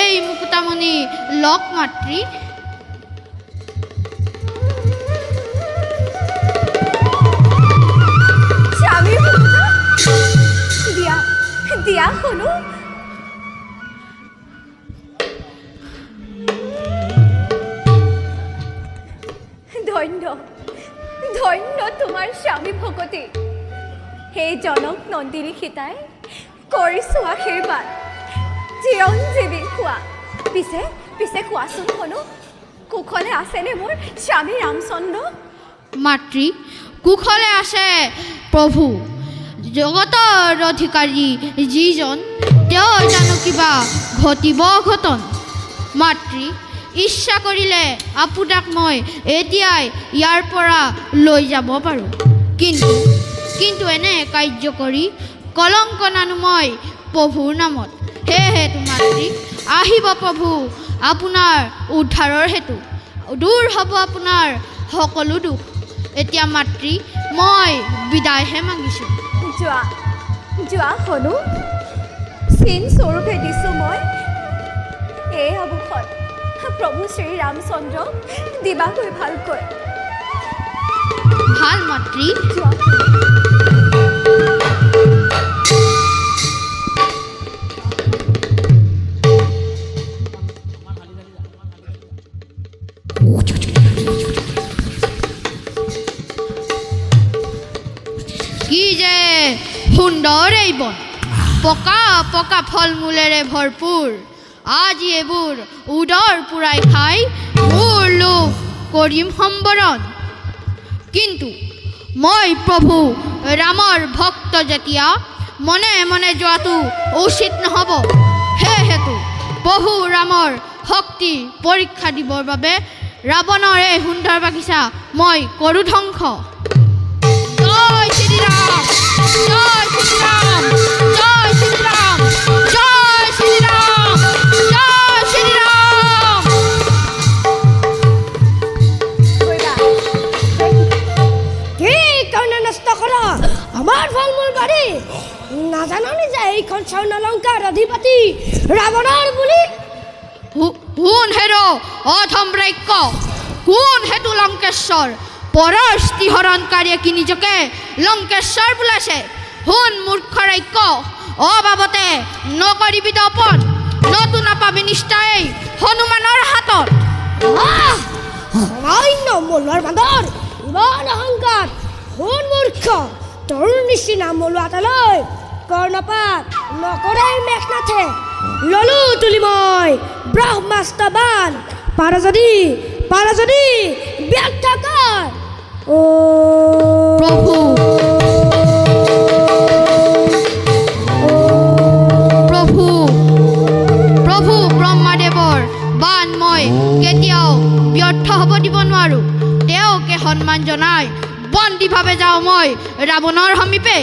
এই মুকুতামণি লওক মাতৃ। স্বামীৰ দিয়া শুনো। ধন্য তোমাৰ স্বামী ভকতি। সেই জনক নন্দিনী সীতাই কৰিছোঁ আশীৰ্বাদ, চিৰঞ্জীৱী খোৱা। পিছে কোৱাচোন শুনো, কুশলে আছেনে মোৰ স্বামী ৰামচন্দ্ৰ? মাতৃ, কুশলে আছে প্ৰভু। জগতৰ অধিকাৰী যিজন, তেওঁৰ জানো কিবা ঘটিব অঘটন। মাতৃ, ইচ্ছা কৰিলে আপোনাক মই এতিয়াই ইয়াৰ পৰা লৈ যাব পাৰোঁ, কিন্তু কিন্তু এনে কাৰ্য কৰি কলংক নানো মই প্ৰভুৰ নামত। সেয়েহে মাতৃ আহিব প্ৰভু আপোনাৰ উদ্ধাৰৰ হেতু, দূৰ হ'ব আপোনাৰ সকলো দুখ। এতিয়া মাতৃ মই বিদায়হে মাগিছোঁ। যোৱা যোৱা হনু, চিন স্বৰূপে দিছোঁ মই এই আভূষণ প্ৰভু শ্ৰীৰামচন্দ্ৰ দিবাকৈ ভালকৈ। ভাল মাতৃ। যোৱা কি যে সুন্দৰ এই বন, পকা পকা ফল মূলেৰে ভৰপূৰ। আজি এইবোৰ উদৰ পূৰাই খাই মোৰ লোভ কৰিম সম্বৰণ। কিন্তু মই প্ৰভু ৰামৰ ভক্ত যেতিয়া মনে মনে যোৱাটো উচিত নহ'ব। সেয়েহেতু প্ৰভু ৰামৰ শক্তি পৰীক্ষা দিবৰ বাবে ৰাৱণৰ এই সুন্দৰ বাগিচা মই কৰোঁ ধ্বংস। জয় শ্ৰীৰাম, জয় শ্ৰীৰাম, জয় শ্ৰীৰাম, জয় শ্ৰীৰাম, জয় শ্ৰীৰাম। কি কাৰণে নষ্ট কৰা আমাৰ ফল মূল বাৰী? নাজাননি যে এইখন স্বৰ্ণলংকাৰ অধিপতি ৰাৱণৰ বুলি? কোন হেৰো অধম ৰাক্য, কোন হেতু লংকেশ্বৰ? পৰস্তি হৰণকাৰীয়ে কি নিজকে লংকেশ্বৰ বোলাইছে? শুন মূৰ্খ ৰাক্য, অবাবতে নকৰিবি দপন, নতুন নাপাবি নিষ্ঠাই হনুমানৰ হাতত। অন্য মূলৰ বান্দৰ, ইমান অহংকাৰ! শুন মূৰ্খ, তোৰ নিচিনা মূলোৱাটালৈ কৰ্ণপাত নকৰে মেঘনাথে। ললো তুলি মই ব্ৰহ্মাস্ত্ৰ বান, পাৰ যদি ব্যৰ্থ কৰ। প্ৰভু প্ৰভু প্ৰভু ব্ৰহ্মাদেৱৰ বান মই কেতিয়াও ব্যৰ্থ হ'ব দিব নোৱাৰোঁ। তেওঁকে সন্মান জনাই বন্দীভাৱে যাওঁ মই ৰাৱণৰ সমীপে।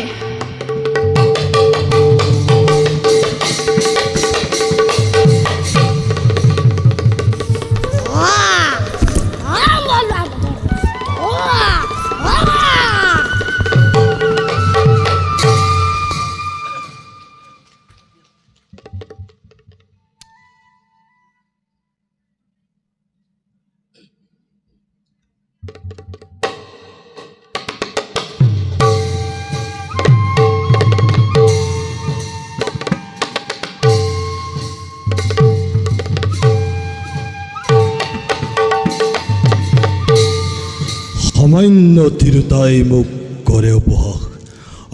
সামান্য তিৰোতাই মোক কৰে উপহাস,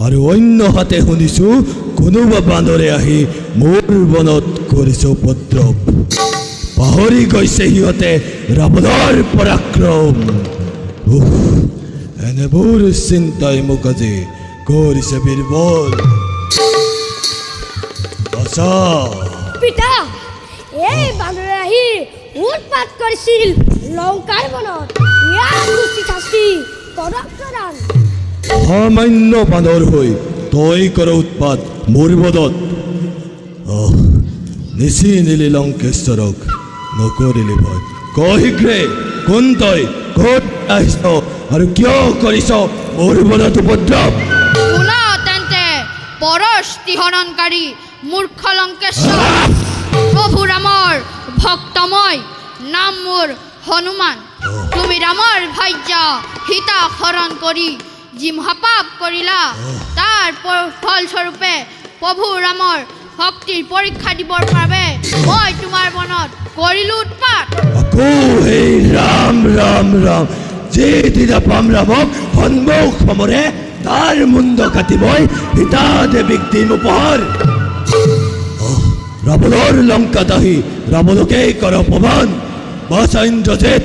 আৰু অন্য হাতে শুনিছোঁ কোনোবা বান্দৰে আহি মোৰ বনত কৰিছে উপদ্ৰৱ। পাহৰি গৈছে সিহঁতে ৰাৱণৰ পৰাক্ৰম। এনেবোৰ চিন্তাই মোক আজি কৰিছে বীৰবল। পিতা, এই বান্দৰে আহি উৎপাত কৰিছিল লংকাৰ বনত। ইয়াক উচিত শাস্তি কৰক প্ৰদান। সামান্য বান্দৰ হৈ তই কৰ উৎপাত মোৰ বনত। নিচিনিলি লংকেশ্বৰক নকৰিলি ভয়। শীঘ্ৰে কোন তই, ক'ত আহিছ আৰু কিয় কৰিছ মোৰ বনত উপদ্ৰৱ? শুনা তেন্তে পৰস্তি হৰণকাৰী মূৰ্খ লংকেশ্বৰ, প্ৰভু ৰামৰ ভক্ত মই, নাম মোৰ হনুমান। তুমি ৰামৰ ভাৰ্যা সীতাক হৰণ কৰি যি মহাপাপ কৰিলা, তাৰ ফলস্বৰূপে প্ৰভু ৰামৰ শক্তিৰ পৰীক্ষা দিবৰ বাবে মই তোমাৰ মনত কৰিলোঁ উৎপাত। আকৌ সেই ৰাম ৰাম ৰাম, যেদিনা পাম ৰামক সন্মুখ সমৰে তাৰ মুণ্ড কাটি মই সীতা দেৱীক দিম উপহাৰ। ৰাৱণৰ লংকাত আহি ৰাৱণকেই কৰ অপমান। বাছা ইন্দ্ৰজিৎ,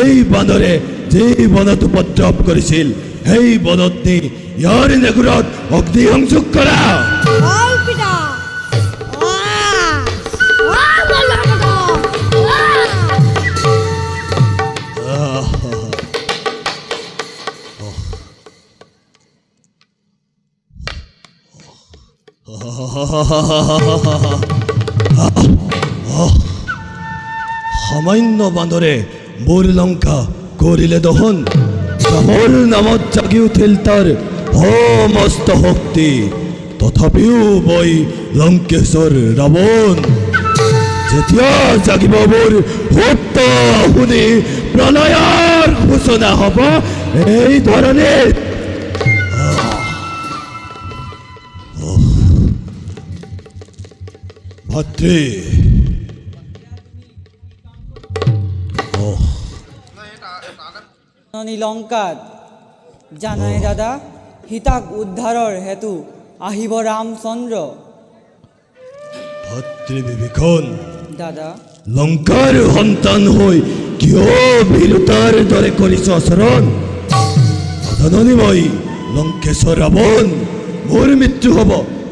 এই বান্দৰে যি বনত উপদ্ৰৱ কৰিছিল সেই বনত নি ইয়াৰ নেগুৰত অগ্নি সংযোগ কৰা। সামান্য বান্দৰে মোৰ লংকা কৰিলে দহন ৰামৰ নামত জাগি উঠিল তাৰ সমস্ত শক্তি তথাপিও মই লংকেশ্বৰ ৰাৱণ যেতিয়া জাগিব মোৰ সত্য শুনি প্ৰণয়ৰ সূচনা হ'ব এই ধৰণে ভাতৃ লংকাত জানাই দাদা সীতাক উদ্ধাৰৰ হেতু আহিব ৰামচন্দ্ৰ ভাতৃ বিভীষণ দাদা লংকাৰ সন্তান হৈ কিয় বীৰতাৰ দৰে কৰিছ আচৰণ নাজাননি মই লংকেশ্বৰ ৰাৱণ মোৰ মৃত্যু হ'ব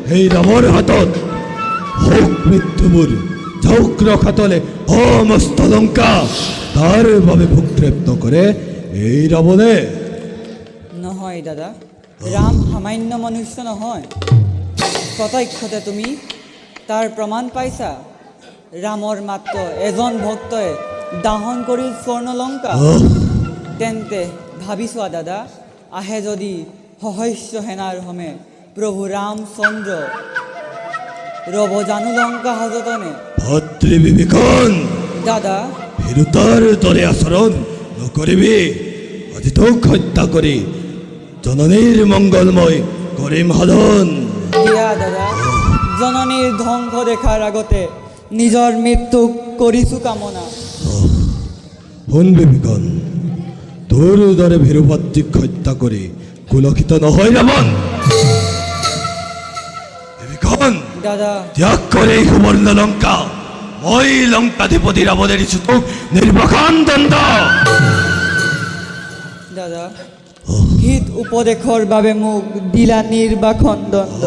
সেই ৰামৰ হাতত হওক মৃত্যু মোৰ যাওক ৰখাতলে সমস্ত লংকা তাৰ বাবে ভূক্ষেপ নকৰে এই ৰাৱণে নহয় দাদা ৰাম সামান্য মনুষ্য নহয় প্ৰত্যক্ষতে তুমি তাৰ প্ৰমাণ পাইছা ৰামৰ মাত্ৰ এজন ভক্তই দাহন কৰিল স্বৰ্ণলংকা তেন্তে ভাবি চোৱা দাদা আহে যদি সহস্য সেনাৰ সমে প্ৰভু ৰামচন্দ্ৰ ৰব জানো লংকা সযতনে ভাতৃ বিভীষণ দাদা বীৰতাৰ দৰে আচৰণ নকৰিবি আজি তোক হত্যা কৰি জননীৰ মংগলময় কৰিম সাধন দিয়া দাদা জননীৰ ধ্বংস দেখাৰ আগতে নিজৰ মৃত্যুক কৰিছো কামনা শুন বিভীষণ তোৰ দৰে ভীৰু ভাতৃক হত্যা কৰি কুলসিত নহয় ৰাৱণ বিভীষণ দাদা ত্যাগ কৰে এই সুবৰ্ণ লংকা মই লংকাধিপতি ৰাৱণে দিছো তোক নিৰ্বাসন দণ্ড দাদা হিত উপদেশৰ বাবে মোক দিলা নিৰ্বাসন দণ্ড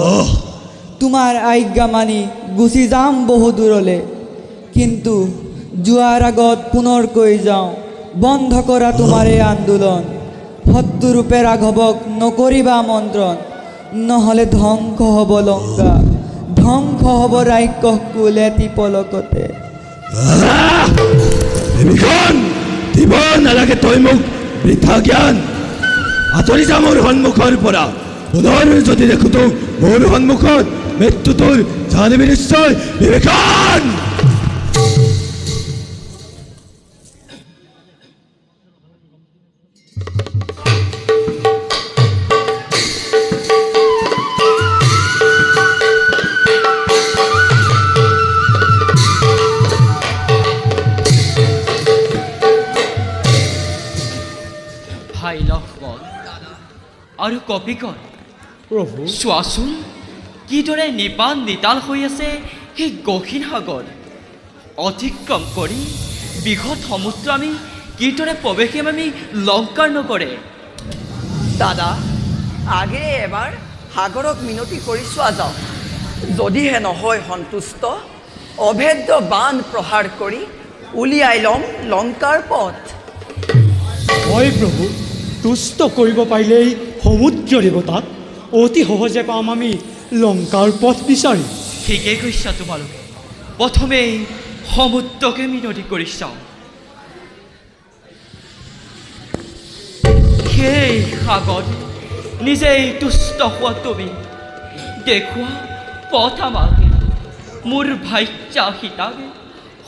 তোমাৰ আজ্ঞা মানি গুচি যাম বহু দূৰলৈ কিন্তু যোৱাৰ আগত পুনৰ কৈ যাওঁ বন্ধ কৰা তোমাৰ এই আন্দোলন শত্ৰুৰূপে ৰাঘৱক নকৰিবা আমন্ত্ৰণ নহ'লে ধ্বংস হ'ব লংকা ধ্বংস হ'ব ৰাক্ষস কুল এটি পলকতে বিভীষণ দিব নালাগে তই মোক বৃথা জ্ঞান আঁতৰি যা মোৰ সন্মুখৰ পৰা পুনৰ যদি দেখো তোক মোৰ সন্মুখত মৃত্যু তোৰ জানিবি নিশ্চয় বিভীষণ ভাই লক্ষ্মণ আৰু কপিকন প্ৰভু চোৱাচোন কিদৰে নিপান নিতাল হৈ আছে সেই গহীন সাগৰ অতিক্ৰম কৰি বৃহৎ সমুদ্ৰ আমি কিদৰে প্ৰৱেশিম আমি লংকাৰ নগৰে দাদা আগেয়ে এবাৰ সাগৰক মিনতি কৰি চোৱা যাওক যদিহে নহয় সন্তুষ্ট অভেদ্য বান প্ৰহাৰ কৰি উলিয়াই ল'ম লংকাৰ পথ হয় প্ৰভু তুষ্ট কৰিব পাৰিলেই সমুদ্ৰ দেৱতাক অতি সহজে পাম আমি লংকাৰ পথ বিচাৰি ঠিকেই কৈছা তোমালোকে প্ৰথমেই সমুদ্ৰকে মিনতি কৰি চাওঁ সেই সাগৰ নিজেই তুষ্ট হোৱা তুমি দেখুৱা পথ আমাকে মোৰ ভাইচা সীতাকে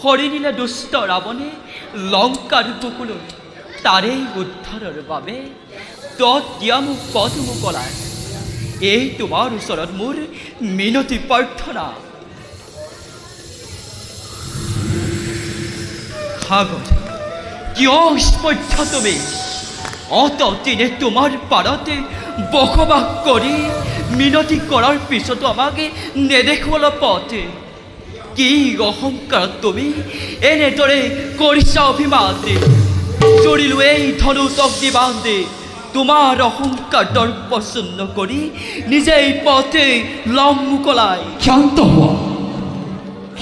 হৰি নিলে দুষ্ট ৰাৱণে লংকাৰ বুকুলৈ তাৰেই উদ্ধাৰৰ বাবে তত দিয়া মোক পথ মোকলাই এই তোমাৰ ওচৰত মোৰ মিনতি প্ৰাৰ্থনা সাগৰ কিয় স্পৰ্শ তুমি অতদিনে তোমাৰ পাৰতে বসবাস কৰি মিনতি কৰাৰ পিছতো আমাকে নেদেখুৱাল পথে কি অহংকাৰত তুমি এনেদৰে কৰিছা অভিমান জড়িলো এই ধনুক অগ্নিবান্ধে তোমাৰ অহংকাৰ দৰ্পচন্ন কৰি নিজেই পথে লম মোকলাই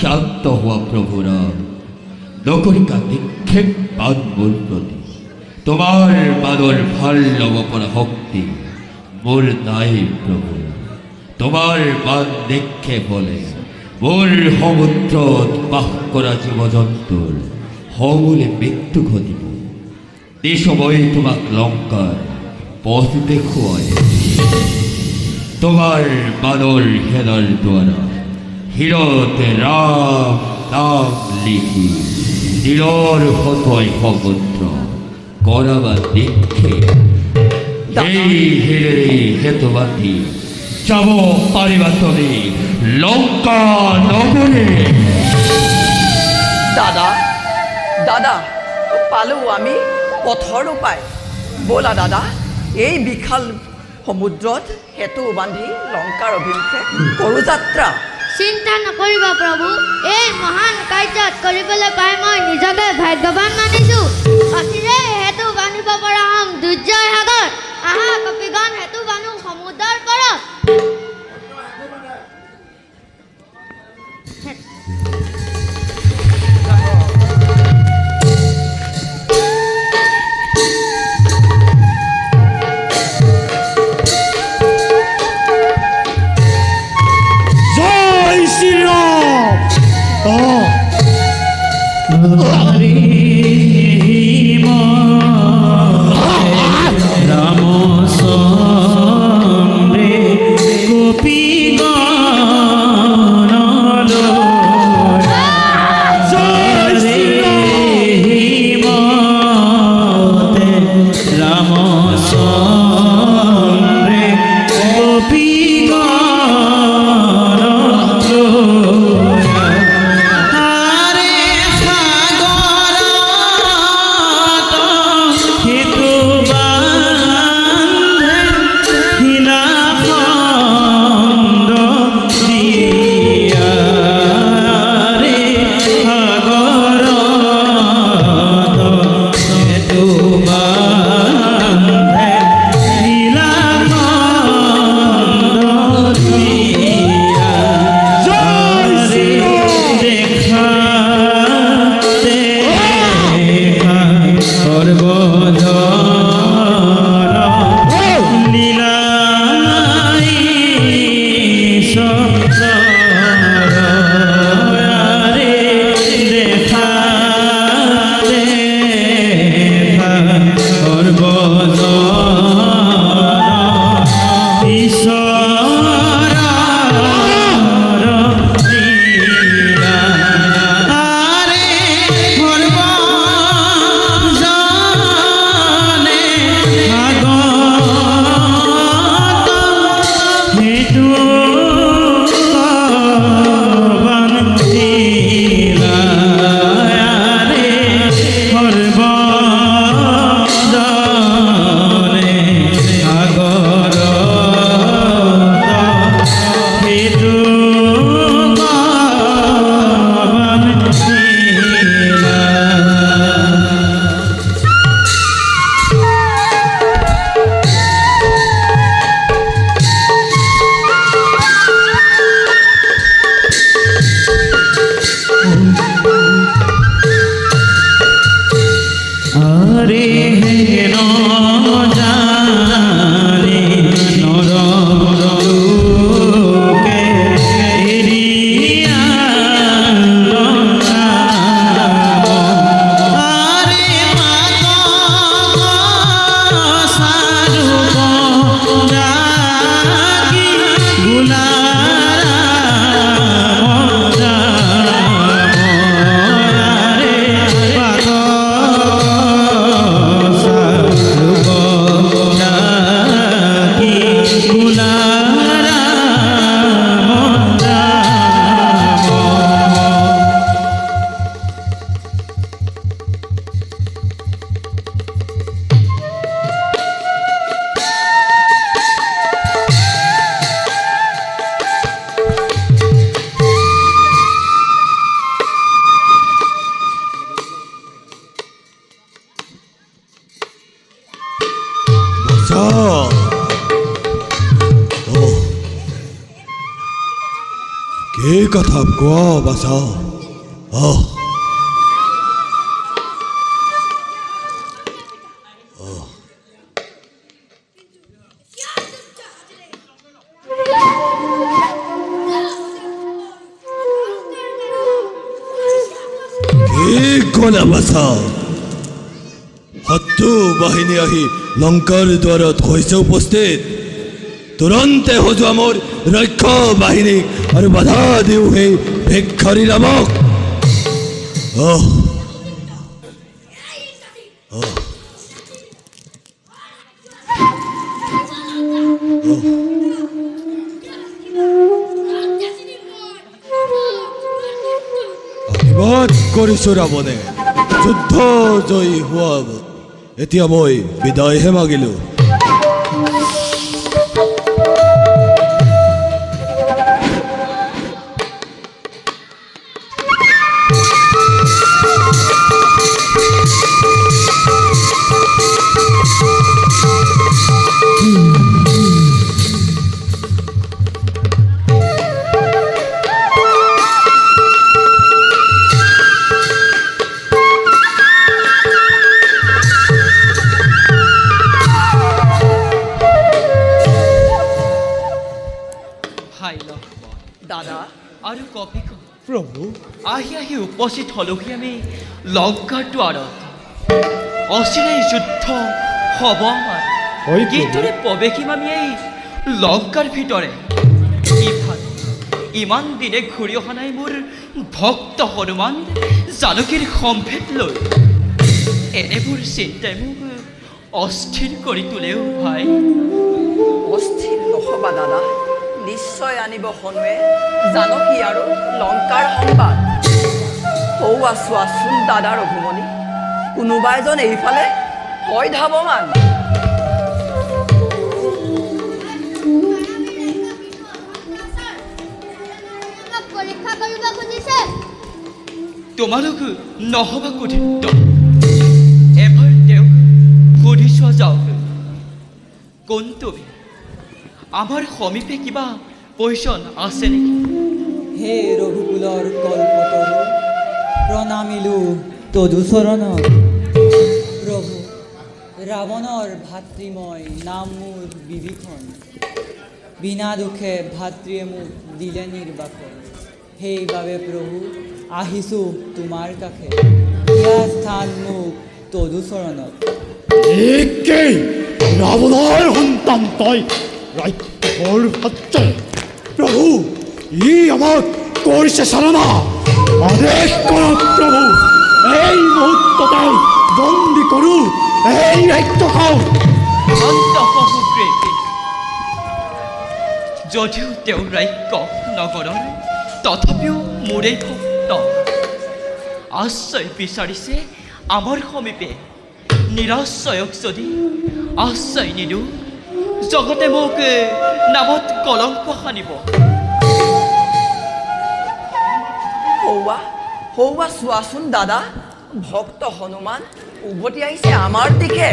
শান্ত হোৱা প্ৰভু ৰাম নকৰিকা নিক্ষেপ বান মোৰ প্ৰতি তোমাৰ বানৰ ভাল ল'ব পৰা শক্তি মোৰ নাই প্ৰভু তোমাৰ বান নিক্ষেপ হ'লে মোৰ সমুদ্ৰত বাস কৰা জীৱ জন্তুৰ সমূলে মৃত্যু ঘটিব। এই সময় তোমাক লংকাৰ পথ দেখুৱাই তোমাৰ বানৰ সেনাৰ দ্বাৰা শিৰতে ৰাম নাম লিখি তীৰৰ হতোৱাই সমুদ্ৰ কৰাবা নিক্ষেপ। এই শিৰেৰে হেতু বান্ধি যাব পাৰিবা তুমি লংকা নগৰে। দাদা দাদা পালোঁ আমি পথৰ উপায়। ব'লা দাদা, এই বিশাল সমুদ্ৰত সেতু বান্ধি লংকাৰ অভিমুখে কৰোঁ যাত্ৰা। চিন্তা নকৰিবা প্ৰভু, এই মহান কাৰ্যত কৰিবলৈ পাই মই নিজকে ভাগ্যৱান মানিছোঁ। অচিৰে সেতু বান্ধিব পৰা হ'ম দুৰ্জয় সাগৰ। আহা কপিগণ, সেতু বান্ধো সমুদ্ৰৰ পাৰত। জয় শ্ৰীৰাম। ৰাম সঙ্গে গোপী ৰাম সঙ্গে গোপী কি কথা কোৱা বাছা? কলা ভাষা শত্ৰু বাহিনী আহি লংকাৰ দ্বাৰত হৈছে উপস্থিত তুৰন্তে সজোৱা মোৰ ৰক্ষ বাহিনীক আৰু বাধা দিওঁ সেই ভিক্ষাৰী ৰামক আশীৰ্বাদ কৰিছোঁ ৰাৱণে যুদ্ধ জয়ী হোৱা এতিয়া মই বিদায়হে মাগিলোঁ দাদা আৰু কপিক প্ৰভু আহি উপস্থিত হলোহি আমি লংকাৰ দ্বাৰত অচিৰেই যুদ্ধ হ'ব আমাৰ কিদৰে প্ৰৱেশিম আমি এই লংকাৰ ভিতৰে ইমান দিনে ঘূৰি অহা নাই মোৰ ভক্ত হনুমান জানকীৰ সম্ভেদ লৈ এনেবোৰ চিন্তাই মোক অস্থিৰ কৰি তোলেও ভাই অস্থিৰ নহ'বা দাদা নিশ্চয় আনিব হনুৱে জানকী আৰু লংকাৰ সংবাদ সৌৱা চোৱাচোন দাদা ৰঘুমণি কোনোবা এজন এইফালে হয় ধাৱমান পৰীক্ষা কৰিব খুজিছে তোমালোক নহবা কুঠিত এবাৰ তেওঁক সুধি চোৱা যাওক কোন তুমি আমাৰ সমীপে কিবা পইচন আছে নেকি হে ৰঘুকুলৰ কল্পতৰু প্ৰণামিলো তদুচৰণ প্ৰভু ৰাৱণৰ ভাতৃময় নাম মোৰ বিভীষণ বিনা দুখে ভাতৃয়ে মোক দিলে নিৰ্বাসন সেইবাবে প্ৰভু আহিছোঁ তোমাৰ কাষে দিয়া স্থান মোক তদুচৰণত একেই ৰাৱণৰ সন্তান তই ৰাজ্যৰ ভাতৃ প্ৰভু ই আমাক কৰিছে চালনা আদেশ কৰক প্ৰভু এই মুহূৰ্ততে বন্দী কৰোঁ এই ৰাজ্যখন যদিও তেওঁ ৰাজ্য নগৰৰ তথাপিও মোৰেই ভক্ত আশ্ৰয় বিচাৰিছে আমাৰ সমীপে নিৰাশ্ৰয়ক যদি আশ্ৰয় নিদিওঁ জগতে মোক নামত কলংক সানিব সৌৱা চোৱাচোন দাদা ভক্ত হনুমান উভতি আহিছে আমাৰ দিশে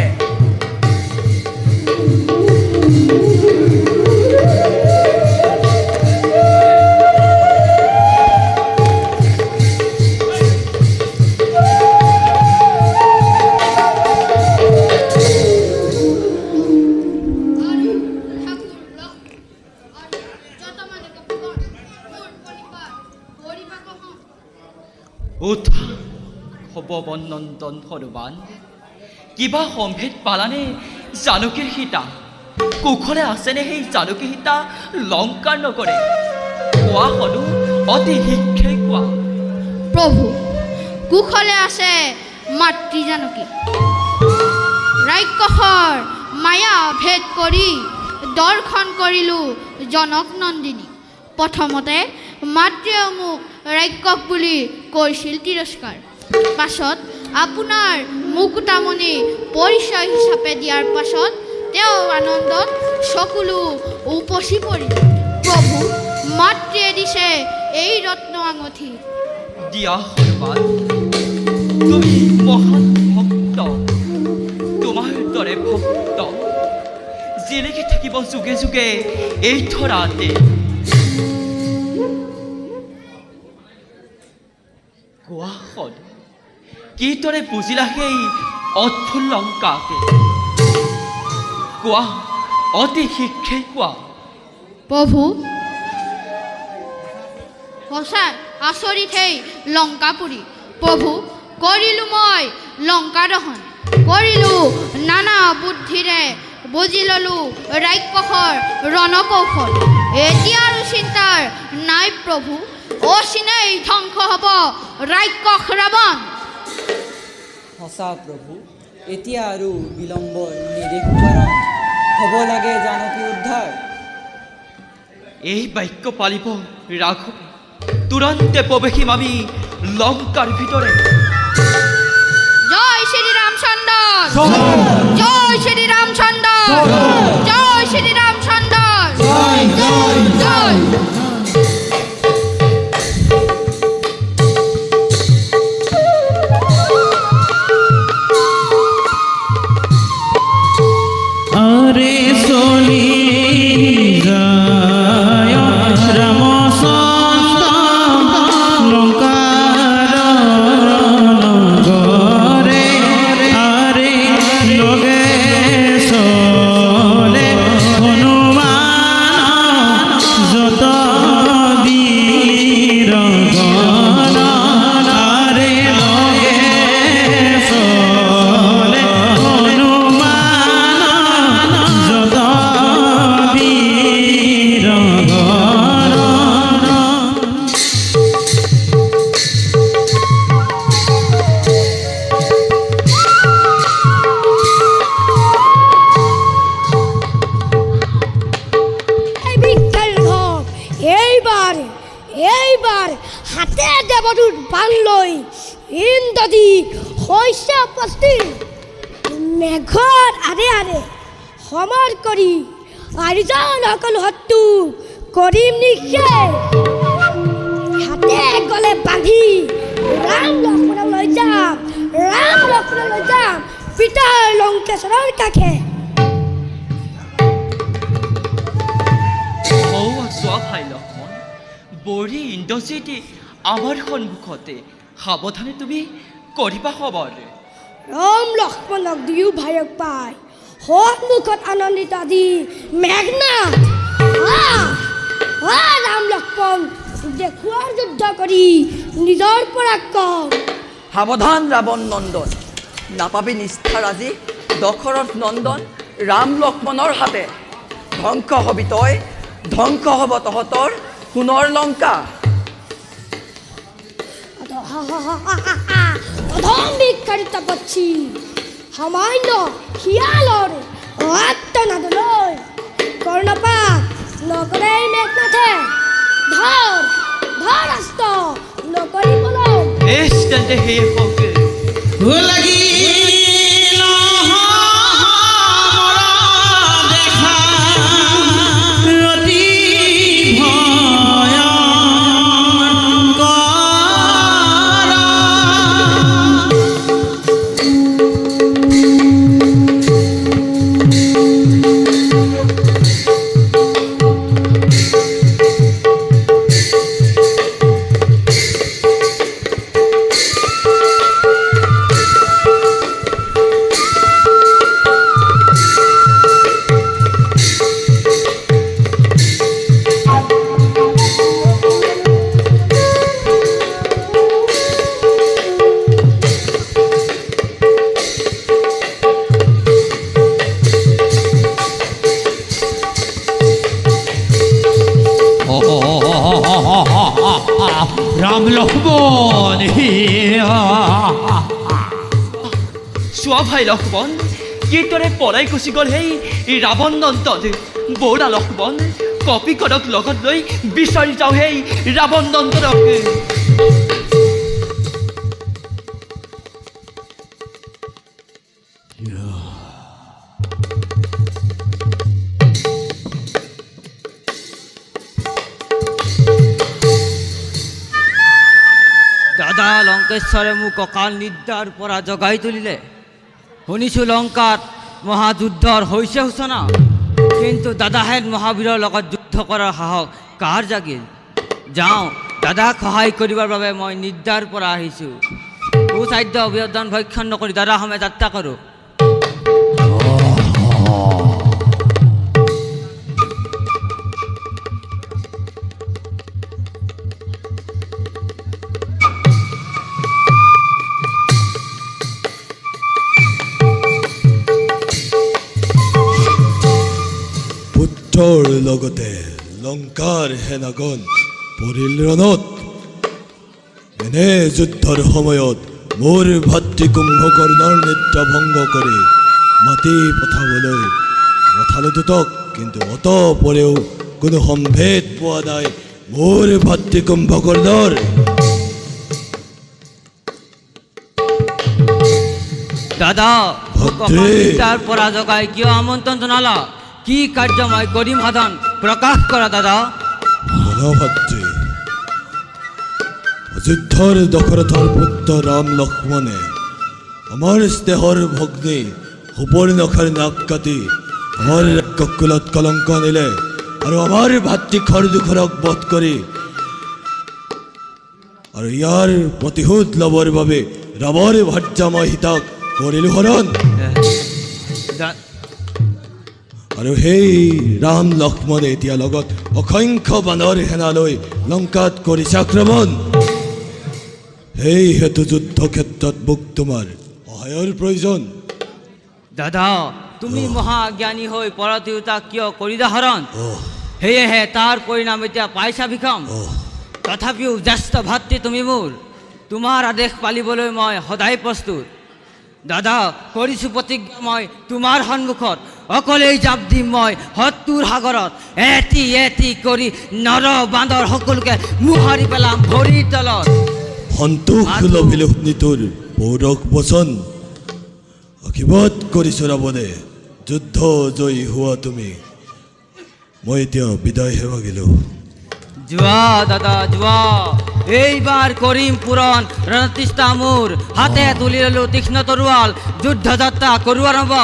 উঠা ভৱনন্দন হনুমান কিবা সম্ভেদ পালানে জানকীৰ সীতা কুশলে আছেনে সেই জানকী সীতা লংকাৰ নগৰে কোৱা হলো অতি শীঘ্ৰে কোৱা প্ৰভু কুশলে আছে মাতৃ জানকী ৰাক্ষসৰ মায়া ভেদ কৰি দৰ্শন কৰিলোঁ জনক নন্দিনী প্ৰথমতে মাতৃয়ে মোক ৰাক্ষস বুলি কৰিছিল তিৰস্কাৰ পাছত আপোনাৰ মুকুতামণি পৰিচয় হিচাপে দিয়াৰ পাছত তেওঁ আনন্দত চকুলো উপচি পৰিল প্ৰভু মাতৃয়ে দিছে এই ৰত্ন আঙঠি দিয়া হনুমান তুমি মহান ভক্ত তোমাৰ দৰে ভক্ত জিলিকি থাকিব যুগে যুগে এই ধৰাতে কোৱা হল কিদৰে বুজিলা সেই অদ্ভুত লংকাকে কোৱা অতি শীঘ্ৰে কোৱা প্ৰভু সঁচাই আচৰিত সেই লংকাপুৰী প্ৰভু কৰিলোঁ মই লংকা দহন, কৰিলোঁ নানা বুদ্ধিৰে, বুজি ল'লোঁ ৰাক্ষসৰ ৰণকৌশল। এতিয়া আৰু চিন্তাৰ নাই প্ৰভু, অচিনেই ধ্বংস হ'ব ৰাক্ষস ৰাৱণ। সঁচা প্ৰভু, এতিয়া আৰু বিলম্ব নিৰ্দেশ হ'ব লাগে জানকী উদ্ধাৰ। এই বাক্য পালিব ৰাঘৱ, তুৰন্তে প্ৰৱেশিম আমি লংকাৰ ভিতৰে। জয় শ্ৰী ৰামচন্দ্ৰ, জয় শ্ৰী ৰামচন্দ্ৰ, জয় শ্ৰী ৰামচন্দ্ৰ, জয় জয় জয়। আৰে চলি যায় ৰামচন্দ্ৰ লঙ্কাৰ নগৰে, আৰে লগে চলে হনুমান যত বীৰ গণ, আৰে লগে চলে হনুমান যত বীৰ গণ। এই ভিক্ষাৰীৰ ঘৰ এইবাৰ এইবাৰ হাতে দেৱদূত বান লৈ ইন্দ্ৰদী হৈছে উপস্থিত। মেঘৰ আৰে আৰে সমৰ কৰি আয়োজন সকলো শত্ৰু কৰিম নিশ্চয়। হাতে গলে বান্ধি ৰাম লক্ষ্মণক লৈ যাম, ৰাম লক্ষ্মণক লৈ যাম পিতাৰ লংকেশ্বৰৰ কাষে। চোৱা ভাই লক্ষ্মণ, বৰী ইন্দ্ৰজিতে আমাৰ সন্মুখতে, সাৱধানে তুমি কৰিবা খবৰ। ৰাম লক্ষ্মণক দুয়ো ভাইক পাই সন্মুখত আনন্দিত আদি মেঘনাথ। ৰাম লক্ষ্মণ দেখুৱাৰ যুদ্ধ কৰি নিজৰ পৰাক্ৰম। সাৱধান ৰাৱণ নন্দন, নাপাবি নিষ্ঠাৰ আজি দশৰথ নন্দন ৰাম লক্ষ্মণৰ হাতে। ধ্বংস হবি তই, ধ্বংস হ'ব তহঁতৰ সোণৰ লংকা। অধম ভিক্ষাৰী তপস্বী সামান্য শিয়ালৰ আত্মনাদলৈ কৰ্ণপাত নকৰে মেঘনাথে। ধৰ ধৰ ৰাস্ত নকৰিবলৈ এছ তেন্তে সেই হওক। লাগিল দেখা অতি ৰাম লক্ষ্মণ চোৱা ভাই লক্ষ্মণ, কিদৰে পলাই গুচি গ'ল সেই ৰাৱণ নন্দন। বৌৰা লক্ষ্মণ, কপিকৰক লগত লৈ বিচাৰি যাওঁ সেই ৰাৱণ নন্দনক। দাদা লংকেশ্বৰে মোক অকাল নিদ্ৰাৰ পৰা জগাই তুলিলে। শুনিছোঁ লংকাত মহাযুদ্ধৰ হৈছে সূচনা, কিন্তু দাদাহেন মহাবীৰৰ লগত যুদ্ধ কৰাৰ সাহস কাৰ জাগিল? যাওঁ, দাদাক সহায় কৰিবৰ বাবে মই নিদ্ৰাৰ পৰা আহিছোঁ। সুস্বাধ্য অভিযোজন ভক্ষণ নকৰি দাদা সমে যাত্ৰা কৰোঁ। যুদ্ধৰ লগতে লংকাৰ সেনাগণ পৰিল ৰণত। এনে যুদ্ধৰ সময়ত মোৰ ভাতৃ কুম্ভকৰ্ণৰ নিদ্ৰা ভংগ কৰি মাতি পঠাবলৈ পঠালো দুটক, কিন্তু অতপৰেও কোনো সম্ভেদ পোৱা নাই মোৰ ভাতৃ কুম্ভকৰ্ণৰ। দাদা ভাতৃ। তাৰ পৰা জগাই কিয় আমন্ত্ৰণ জনালা? কি কাৰ্য মই কৰিম সাধন প্ৰকাশ কৰা দাদা। ভাতৃ, অযোধ্যাৰ দশৰথৰ পুত্ৰ ৰাম লক্ষ্মণে আমাৰ স্নেহৰ ভগ্নী সুপৰ্ণখাৰ নাক কাটি আমাৰ ককুলত কলংক আনিলে আৰু আমাৰ ভাতৃ খৰদুখৰক বধ কৰি আৰু ইয়াৰ প্ৰতিশোধ ল'বৰ বাবে ৰামৰ ভাৰ্যাময় সীতাক কৰিলো হৰণ। আৰু সেই ৰাম লক্ষ্মণে এতিয়া লগত অসংখ্য বানৰ সেনালৈ লংকাত কৰিছে আক্ৰমণ। সেই হেতু যুদ্ধ ক্ষেত্ৰত মোক তোমাৰ সহায়ৰ প্ৰয়োজন। দাদা তুমি মহাজ্ঞানী হৈ পৰতিউতা কিয় কৰিলা হৰণ? সেয়েহে তাৰ পৰিণাম এতিয়া পাইছা ভিষম। তথাপিও জ্যেষ্ঠ ভাতৃ তুমি মোৰ, তোমাৰ আদেশ পালিবলৈ মই সদায় প্ৰস্তুত। দাদা কৰিছো প্ৰতিজ্ঞা মই তোমাৰ সন্মুখত, অকলেই জাপ দিম মই শত্ৰুৰ সাগৰত। এটি এটি কৰি নৰ বান্দৰ সকলোকে মোহাৰি পেলাম ভৰিৰ তলত। সন্তোষ লভিলো তোৰ পৌৰক বচন, আশীৰ্বাদ কৰিছো ৰাৱণে যুদ্ধ জয়ী হোৱা তুমি। মই এতিয়া বিদায় হে মাগিলো। যোৱা দাদা যোৱা, এইবাৰ কৰিম পূৰণ ৰণতিষ্ঠা মোৰ। হাতে তুলি ললো তীক্ষ্ণ তৰোৱাল, যুদ্ধ যাত্ৰা কৰো আৰম্ভ।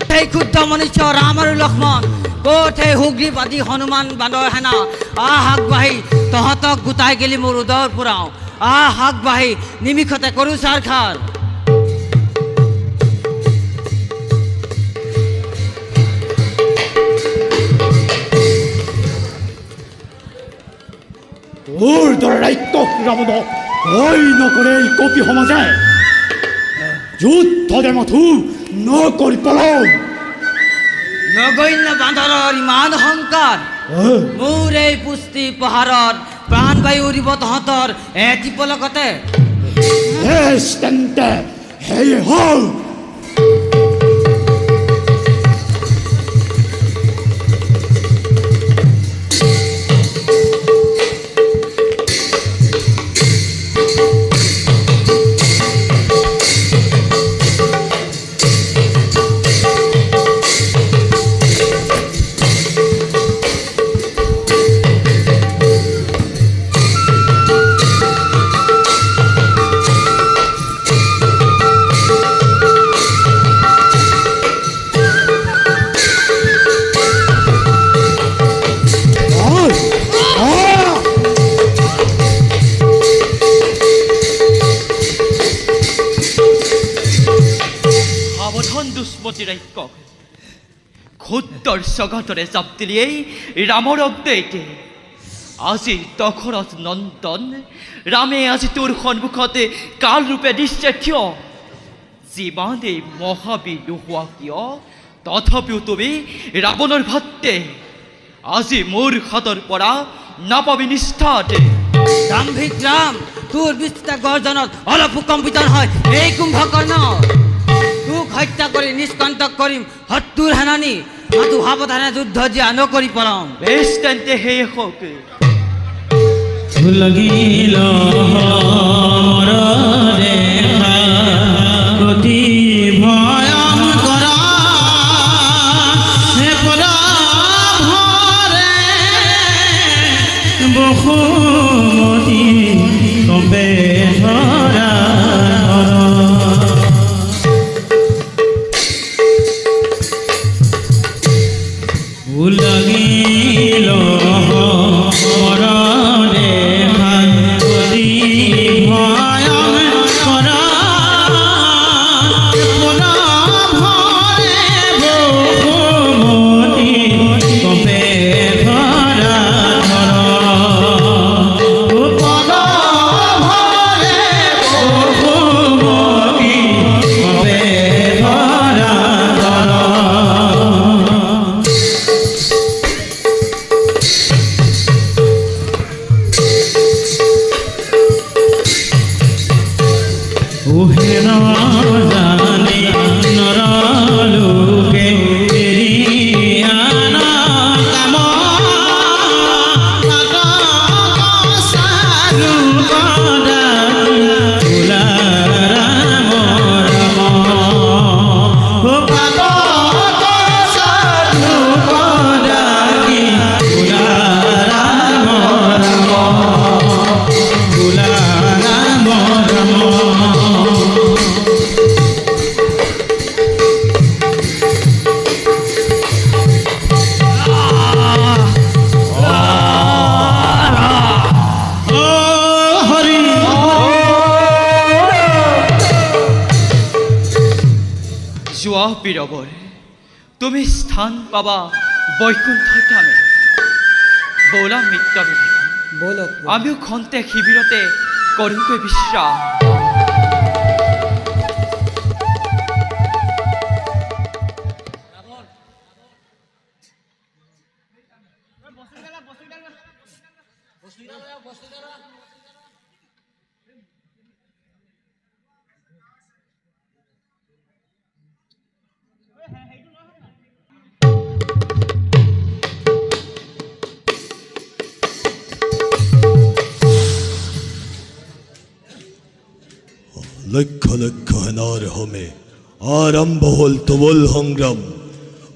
সেই ক্ষুদ্ৰ মনুষ্য ৰাম আৰু লক্ষ্মণ, ক'ত সেই সুগ্ৰীৱ আদি হনুমান বান্দৰ সেনা? আহ আগবাঢ়ি তহঁতক গোটাই গেলি মোৰ উদৰ পুৰাওঁ। আহ আগবাঢ়ি নিমিষতে কৰোঁ চাৰ খাৰ। তোৰ দৰে ৰাক্ষস ৰাৱণক ভয় নকৰে এই কপি সমাজে। যুদ্ধ মাথো নকৰি পলাও। নগণ্য বান্দৰৰ ইমান অহংকাৰ, মোৰ এই পুষ্টি পাহাৰত প্ৰাণবায়ু উৰিব তহঁতৰ এটি পলকতে। তেন্তে সেয়ে হল। ক্ষুদ্ৰৰ স্বগতৰে জাপ দিলিয়েই ৰামৰ অগ্নিতে। আজি দশৰথ নন্দন ৰামে আজি তোৰ সন্মুখতে কাল ৰূপে দিছে থিয়। যিমানেই মহাবীৰ নোহোৱা কিয়, তথাপিও তুমি ৰাৱণৰ ভাতৃ। আজি মোৰ হাতৰ পৰা নাপাবি নিষ্ঠাতে। দাম্ভিক ৰাম, তোৰ বিস্তৃত গৰ্জনত অলপো কম্পিত নহয় এই কুম্ভকৰ্ণ। তোক হত্যা কৰি নিষ্কণ্টক কৰিম শত্ৰুৰ সেনানী। মাতো সাৱধানে যুদ্ধ জিয়া নকৰি পলাম। বেছ তেন্তে সেয়ে হওক। লাগিল প্ৰতি ভয়ং কৰা হে পৰা ভৰে বসুমতী কবে ধৰা। লাগিল মৰণে প্ৰতি ভয়ং কৰা পৰা ভৰে বসুমতী কবে ধৰা ধৰ। মহাবীৰবৰ তুমি স্থান পাবা বৈকুণ্ঠ ধামে বৌলা মিত্ৰ বিভীষণ বলক আমিও খন্তে শিবিৰতে কৰোঁগৈ বিশ্ৰাম লক্ষ লক্ষ সেনাৰ হোমে আৰম্ভ হ'ল তুমুল সংগ্ৰাম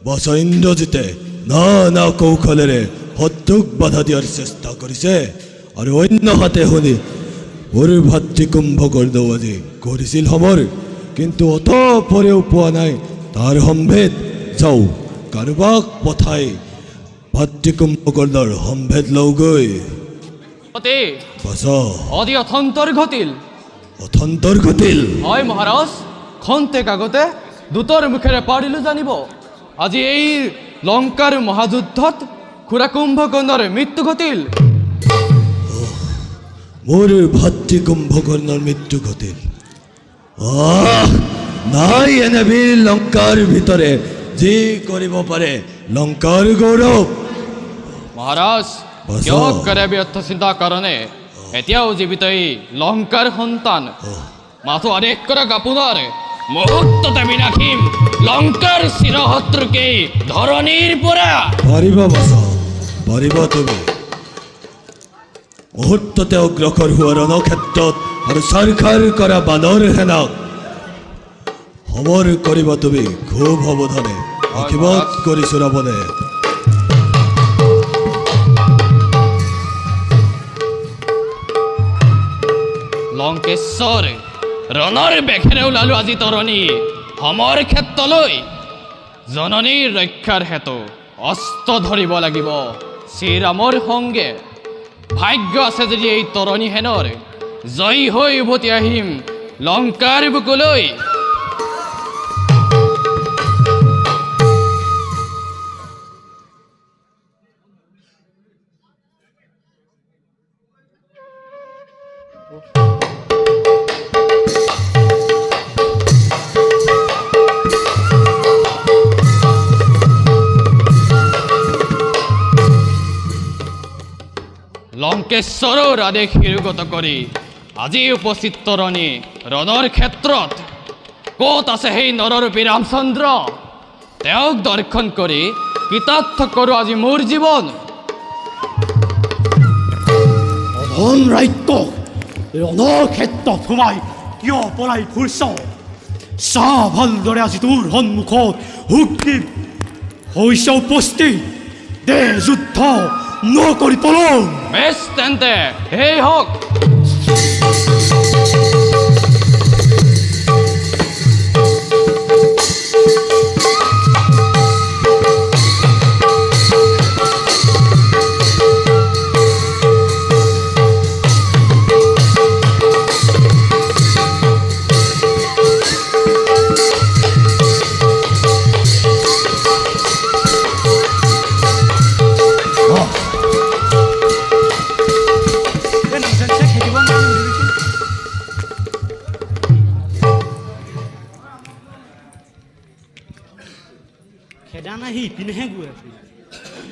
বচা ইন্দ্ৰজিতে নানা কৌশলেৰে শত্ৰুক বাধা দিয়াৰ চেষ্টা কৰিছে আৰু অন্য হাতে শুনি মোৰ ভাতৃ কুম্ভকৰ্ণও আজি কৰিছিল সমৰ কিন্তু অতপৰেও পোৱা নাই তাৰ সম্ভেদ যাওঁ কাৰোবাক পঠাই ভাতৃ কুম্ভকৰ্ণৰ সম্ভেদ লওঁগৈ বাচা অতি অথন্তৰ ঘটিল অথন্তৰ ঘটিল হয় মহাৰাজ খন্তেক আগতে দূতৰ মুখেৰে পাৰিলোঁ জানিব আজি এই লংকাৰ মহাযুদ্ধত খুৰা কুম্ভকৰ্ণৰ মৃত্যু ঘটিল মোৰ ভাতৃ কুম্ভকৰ্ণৰ মৃত্যু ঘটিল নাই এনে বীৰ লংকাৰ ভিতৰে যি কৰিব পাৰে লংকাৰ গৌৰৱ মহাৰাজ কিয় কৰে ব্যৰ্থ চিন্তা কাৰণে এতিয়াও জীৱিত এই লংকাৰ সন্তান মাথো আদেশ কৰক আপোনাৰ মুহূৰ্ততে বিনাশিম লংকাৰ চিৰশত্ৰুকেই ধৰণীৰ পৰা পাৰিবা বাচা পাৰিবা তুমি মুহূৰ্ততে অগ্ৰসৰ হোৱা ৰণক্ষেত্ৰত আৰু চাৰখাৰ কৰা বানৰ সেনাক সমৰ কৰিবা তুমি খুব সাৱধানে আশীৰ্বাদ কৰিছো ৰাৱণে লংকেশ্বৰ ৰণৰ বেখেৰে ওলালো আজি তৰণী সমৰ ক্ষেত্ৰলৈ জননীৰ ৰক্ষাৰ হেতু অস্ত্ৰ ধৰিব লাগিব শ্ৰীৰামৰ সংগে ভাগ্য আছে যদি এই তৰণী হেনৰ জয়ী হৈ উভতি আহিম লংকাৰ বুকুলৈ লংকেশ্বৰৰ আদেশ শিৰোগত কৰি আজি উপস্থিত তৰণী ৰণৰ ক্ষেত্ৰত ক'ত আছে সেই নৰৰূপী ৰামচন্দ্ৰ তেওঁক দৰ্শন কৰি কৃতাৰ্থ কৰোঁ আজি মোৰ জীৱন অধম ৰাক্ষস ৰণক্ষেত্ৰত সোমাই কিয় পলাই ফুৰিছ চা ভালদৰে আজি তোৰ সন্মুখত সুগ্ৰীৱ হৈছে উপস্থিত দে যুদ্ধ নকৰি পলম বেছ তেন্তে সেই হওক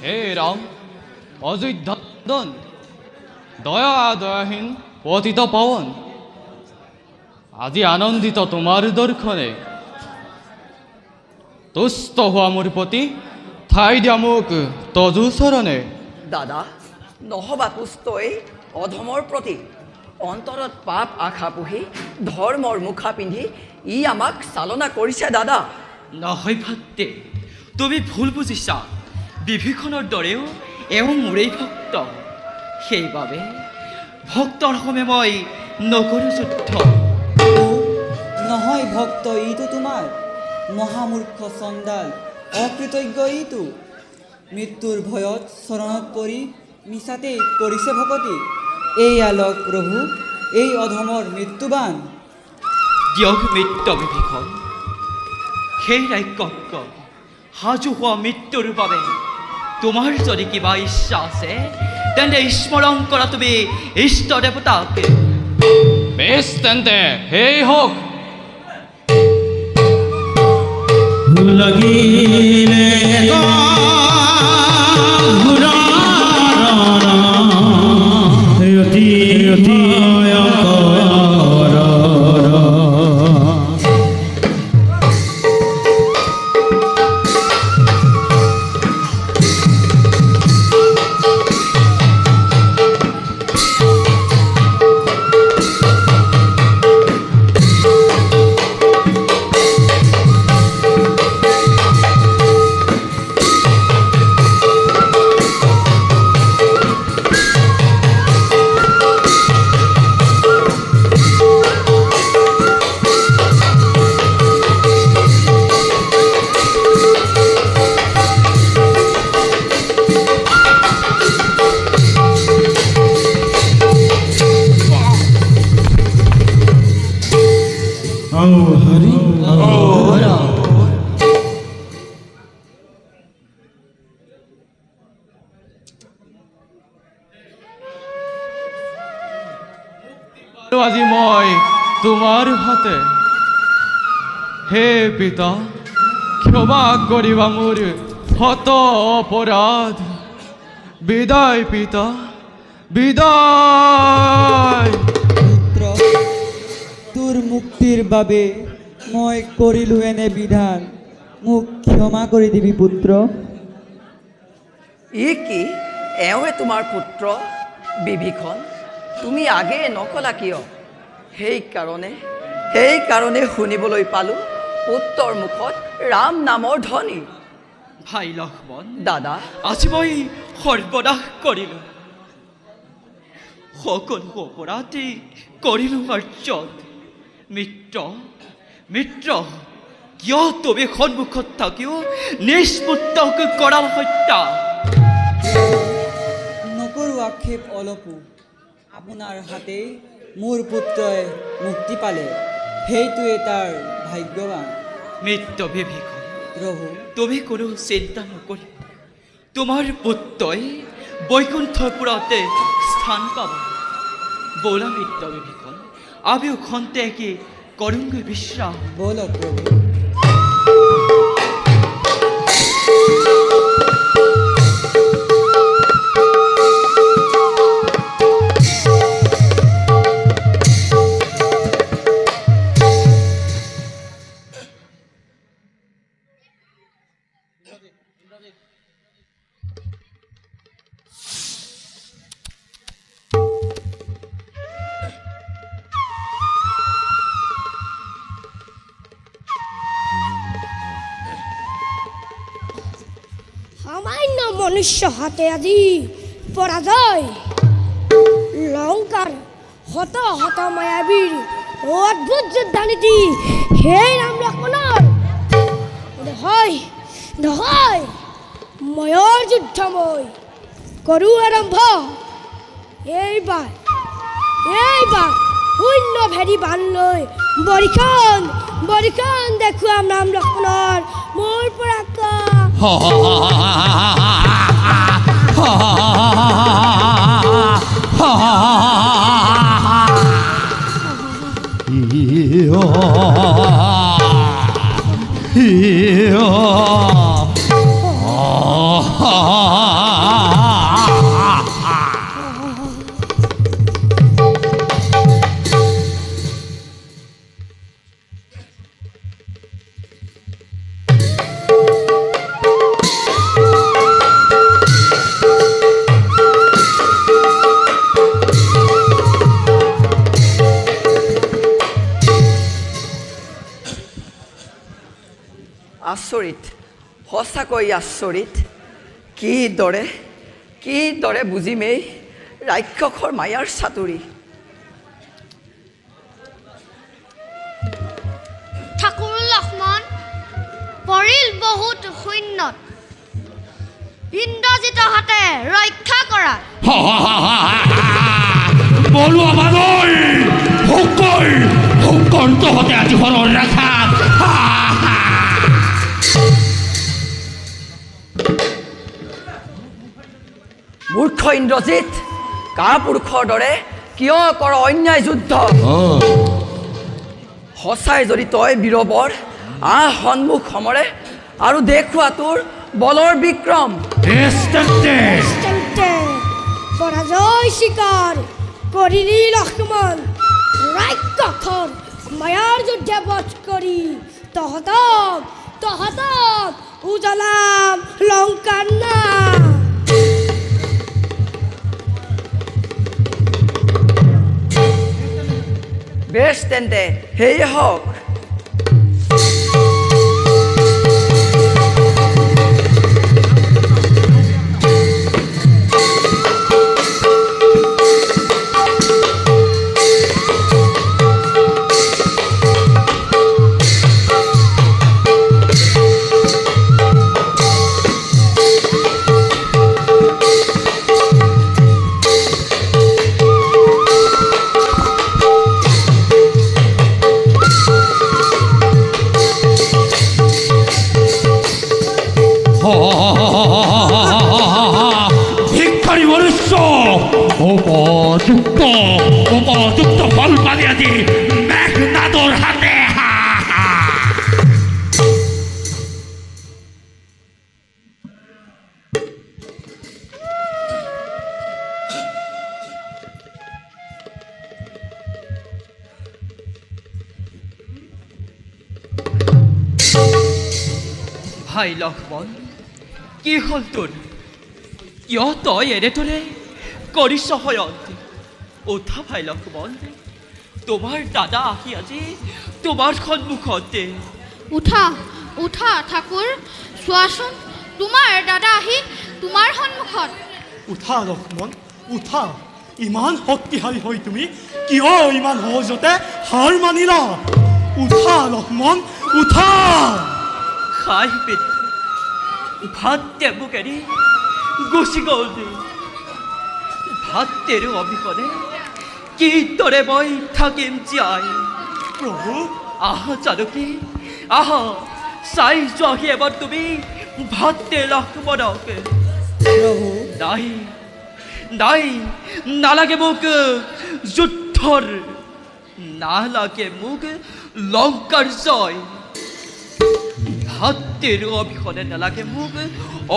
হে ৰাম অযোধ্যাদন দয়া দয়াহীন পতিত পাৱন আজি আনন্দিত তোমাৰ দৰ্শনে তুষ্ট হোৱা মোৰ প্ৰতি ঠাই দিয়া মোক তজু চৰণে দাদা নহবা তুষ্টই অধমৰ প্ৰতি অন্তৰত পাপ আশা পুহি ধৰ্মৰ মুখা পিন্ধি ই আমাক চালনা কৰিছে দাদা নহয় ভাতৃ তুমি ভুল বুজিছা বিভীষণৰ দৰেও এওঁ মোৰেই ভক্ত সেইবাবে ভক্তৰ সমে মই নকৰোঁ যুদ্ধ নহয় ভক্ত ইটো তোমাৰ মহামূৰ্খ চণ্ডাল অকৃতজ্ঞ ইটো মৃত্যুৰ ভয়ত চৰণত পৰি মিছাতেই কৰিছে ভকতি এই আলক প্ৰভু এই অধমৰ মৃত্যুবান দিয়ক মৃত্য বিভীষণ সেই ৰাক্ষসক সাজু হোৱা মৃত্যুৰ বাবে তোমাৰ যদি কিবা ইচ্ছা আছে তেন্তে স্মৰণ কৰা তুমি ইষ্ট দেৱতাক। বেছ তেন্তে সেই হওক। লাগিলে আজি মই তোমাৰ হাতে হে পিতা ক্ষমা কৰিবা মোৰ হত অপৰাধ। বিদায় পিতা, বিদায়। পুত্ৰ তোৰ মুক্তিৰ বাবে মই কৰিলোঁ এনে বিধান, মোক ক্ষমা কৰি দিবি পুত্ৰ। ই কি এওঁহে তোমাৰ পুত্ৰ বিভীষণ? তুমি আগে নকলা কিয়? সেইকাৰণে শুনিবলৈ পালোঁ পুত্ৰৰ মুখত ৰাম নামৰ ধ্বনি। ভাই লক্ষ্মণ, দাদা আজি মই সৰ্বনাশ কৰিলোঁ, সকলো অপৰাধী কৰিলোঁ মাৰ্যত। মিত্ৰ কিয় তুমি সন্মুখত থাকিও নিজ পুত্ৰক কৰাল হত্যা? নকৰোঁ আক্ষেপ অলপো, আপোনাৰ হাতে মোৰ পুত্ৰই মুক্তি পালে, সেইটোৱে তাৰ ভাগ্যৱান। মৃত্য বিভীষণ, প্ৰভু তুমি কোনো চিন্তা নকৰি, তোমাৰ পুত্ৰই বৈকুণ্ঠপুৰতে স্থান পাব। ব'লা মৃত্য বিভীষণ, আমিও খন্তেকে কৰোঁগৈ বিশ্ৰাম। ব'লক প্ৰভু। সামান্য মনুষ্য হাতে আজি পৰাজয়, লংকাৰ শত শত মায়াবীৰ অদ্ভুত যোদ্ধা নীতি সেই ৰাম লক্ষ্মণৰ নহয় ময়ৰ যুদ্ধ মই কৰোঁ আৰম্ভ। এইবাৰ শূন্য ভেৰি বান লৈ বৰিখন দেখুৱাম ৰাম লক্ষ্মণৰ মোৰ পৰাক্ৰম। আচৰিত, সঁচাকৈ আচৰিত। কিদৰে বুজিমেই ৰাক্ষসৰ মায়াৰ চাতুৰি। ঠাকুৰ লক্ষ্মণ পৰিল বহুত শূন্যত, ইন্দ্ৰজিতৰ হাতে ৰক্ষা কৰা। বলুৱা বানৈ শুকৰ তহঁতে আজি ঘৰৰ ৰাখা। মূৰ্খ ইন্দ্ৰজিৎ, কাপুৰুষৰ দৰে কিয় কৰ অন্যায় যুদ্ধ? সঁচাই যদি তই বীৰবৰ, আহ সন্মুখ সমৰে আৰু দেখুৱা তোৰ বলৰ বিক্ৰম। পৰাজয় স্বীকাৰ কৰিলি লক্ষ্মণ, ৰাক্ষসৰ মায়াৰ যুদ্ধে বধ কৰি তহঁতক উজলাম লংকাৰ নাম। বেছ তেন্তে সেয়ে হওক। ভিক্ষাৰী মনুষ্য, উপযুক্ত ফল পালি আজি মেঘনাদৰ হাতে। ভাই লক্ষ্মণ, কি হ'ল তোৰ? কিয় তই এনেদৰে কৰিছ শয়ন? উঠা ভাই লক্ষ্মণ, তোমাৰ দাদা আহি আজি তোমাৰ সন্মুখতে। উঠা উঠা ঠাকুৰ, চোৱাচোন তোমাৰ দাদা আহি তোমাৰ সন্মুখত। উঠা লক্ষ্মণ, উঠা। ইমান শক্তিশালী হৈ তুমি কিয় ইমান সহজতে হাৰ মানিলা? উঠা লক্ষ্মণ, উঠা। খাই পিত ভাতে মোক এৰি গুচি গ'ল। ভাতেৰ অবিহনে কিদৰে মই থাকিম জীয়াই? প্ৰভু, আহ জানকী, আহ চাই যোৱাহি এবাৰ তুমি ভাতে লক্ষ্মণক। প্ৰভু, নাই নাই, নালাগে মোক যুদ্ধৰ, নালাগে মোক লংকাৰ জয়। ভাতেৰ অবিহনে নালাগে মোক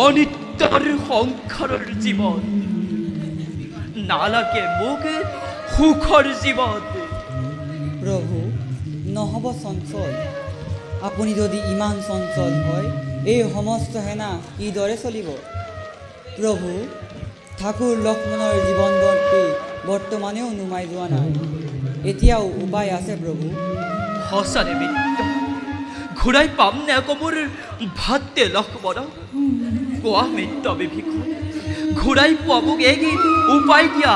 অনিত্যৰ সংসাৰৰ জীৱন, নালাগে মোক সুখৰ জীৱন। প্ৰভু, নহ'ব চঞ্চল। আপুনি যদি ইমান চঞ্চল হয়, এই সমস্ত সেনা কিদৰে চলিব? প্ৰভু, ঠাকুৰ লক্ষ্মণৰ জীৱন বৰ্তমানেও নুমাই যোৱা নাই, এতিয়াও উপায় আছে প্ৰভু। সঁচাৰে মিত্ৰ, ঘূৰাই পাম নে আকৌ মোৰ ভাতে লক্ষ্মণক? কোৱা মিত্ৰ বিভীষণ, ঘূৰাই পোৱা মোক এদিন উপায় দিয়া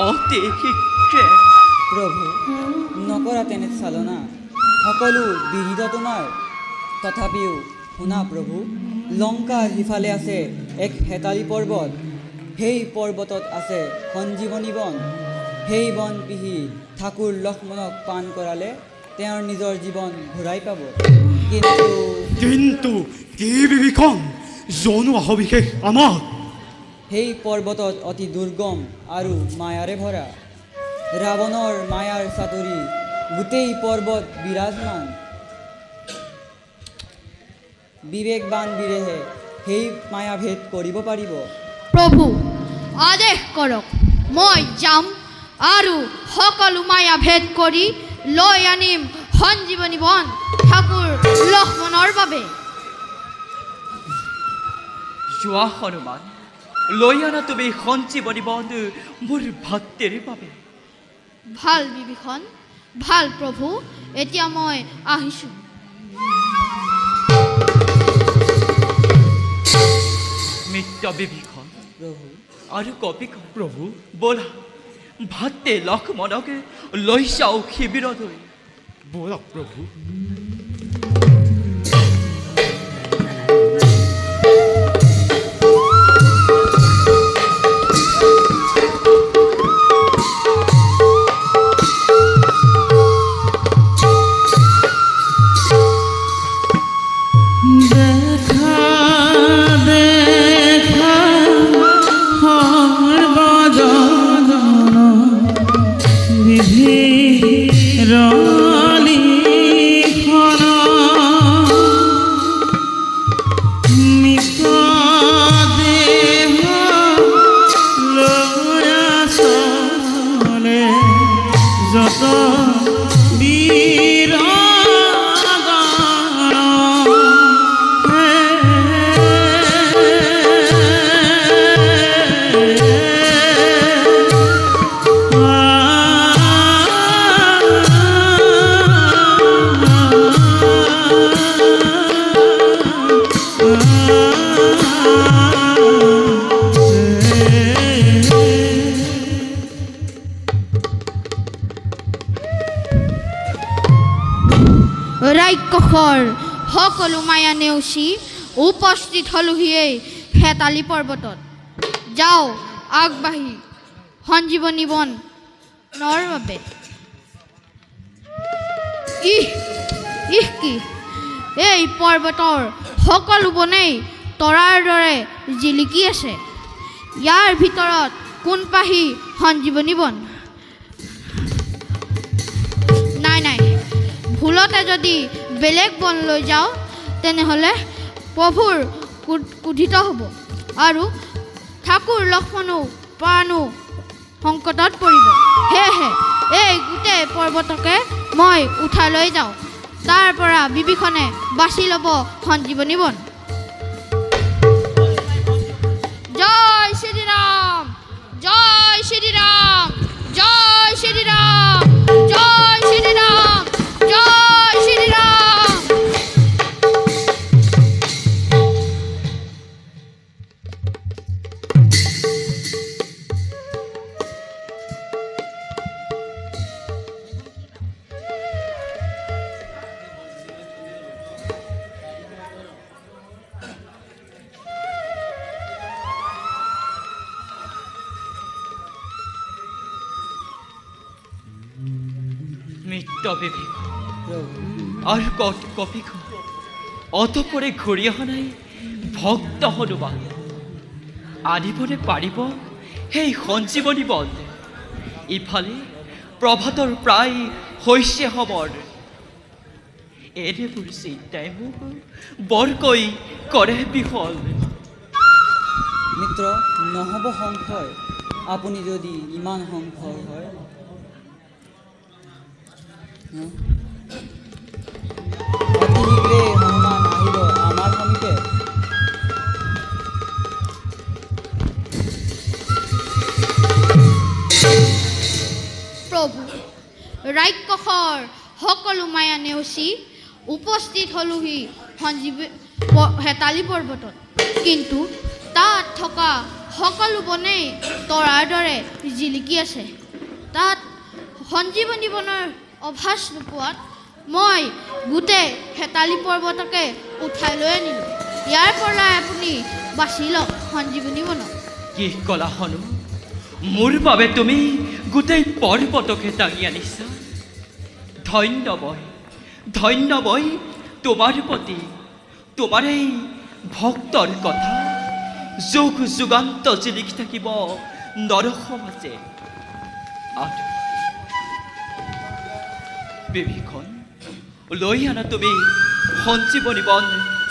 অতি শীঘ্ৰে। প্ৰভু, নকৰা তেনে চালনা, সকলো বিহিত তোমাৰ। তথাপিও শুনা প্ৰভু, লংকাৰ সিফালে আছে এক হেতালী পৰ্বত, সেই পৰ্বতত আছে সঞ্জীৱনী বন। সেই বন পিহি ঠাকুৰ লক্ষ্মণক পান কৰালে তেওঁৰ নিজৰ জীৱন ঘূৰাই পাব। কিন্তু কি বিভীষণ, জনোৱা বিশেষ আমাক। সেই পৰ্বতত অতি দুৰ্গম আৰু মায়াৰে ভৰা। ৰাৱণৰ মায়াৰ চাতুৰি গোটেই পৰ্বত বিৰাজমান। বিবেকবান বীৰেহে সেই মায়া ভেদ কৰিব পাৰিব। প্ৰভু, আদেশ কৰক, মই যাম আৰু সকলো মায়া ভেদ কৰি লৈ আনিম সঞ্জীৱনী বন ঠাকুৰ লক্ষ্মণৰ বাবে। যোৱা হনুমান, লৈ আনা তুমি সঞ্জীৱনী বন মোৰ ভাতেৰ বাবে। ভাল বিভীষণ, ভাল প্ৰভু, এতিয়া মই আহিছোঁ। মিত্ৰ বিভীষণ প্ৰভু আৰু কপিক প্ৰভু, ব'লা ভাতে লক্ষ্মণক লৈ যাওঁ শিবিৰলৈ। ব'লক প্ৰভু। দেখা দেখা মৃত দেহ লয়া চলে যত বীৰ ৰাক্ষসৰ সকলো মায়া নেওচি উপস্থিত হলোহি এই হেতালি পৰ্বতত। যাওঁ আগবাঢ়ি সঞ্জীৱনী বনৰ বাবে। ইহ কি এই পৰ্বতৰ সকলো বনেই তৰাৰ দৰে জিলিকি আছে। ইয়াৰ ভিতৰত কোন পাহি সঞ্জীৱনী বন? নাই ভুলতে যদি বেলেগ বন লৈ যাওঁ তেনেহ'লে প্ৰভুৰ কুণ্ঠিত হ'ব আৰু ঠাকুৰ লক্ষ্মণো প্ৰাণো সংকটত পৰিব। সেয়েহে এই গোটেই পৰ্বতকে মই উঠাই লৈ যাওঁ। তাৰ পৰা বিভীষণে বাছি ল'ব সঞ্জীৱনী বন। জয় শ্ৰীৰাম, জয় শ্ৰীৰাম, জয় শ্ৰীৰাম, জয় শ্ৰীৰাম, জয় শ্ৰীৰাম। মৃত্য বিভীষণ আৰু কপিখন অতপৰে ঘূৰি অহা নাই ভক্ত হনুমান। আনিবলৈ পাৰিব সেই সঞ্জীৱনী বন। ইফালে প্ৰভাতৰ প্ৰায় হৈছে সমৰ। এনেবোৰ চিন্তাই মোক বৰকৈ কৰে বিফল। মিত্ৰ, নহ'ব সংশয়। আপুনি যদি ইমান সংশয় হয়, অতি শীঘ্ৰে হনুমান আহিব আমাৰ সমীপে। প্ৰভু, ৰাক্ষসৰ সকলো মায়া নেওচি উপস্থিত হলোহি হেতালি পৰ্বতত। কিন্তু তাত থকা সকলো বনেই তৰাৰ দৰে জিলিকি আছে। তাত সঞ্জীৱনী বনৰ অভাস নোপোৱাত মই গোটেই হেতালি পৰ্বতকে উঠাই লৈ আনিলোঁ। ইয়াৰ পৰাই আপুনি বাছি লওক সঞ্জীৱনী বনক। কি ক'লা হনু? মোৰ বাবে তুমি গোটেই পৰ্বতকে দাঙি আনিছা। ধন্য মই তোমাৰ প্ৰতি। তোমাৰ এই ভক্তৰ কথা যুগ যুগান্ত জিলিকি থাকিব নৰসমাজে। আৰু বিভীষণ, লৈ আনা তুমি সঞ্জীৱনী বন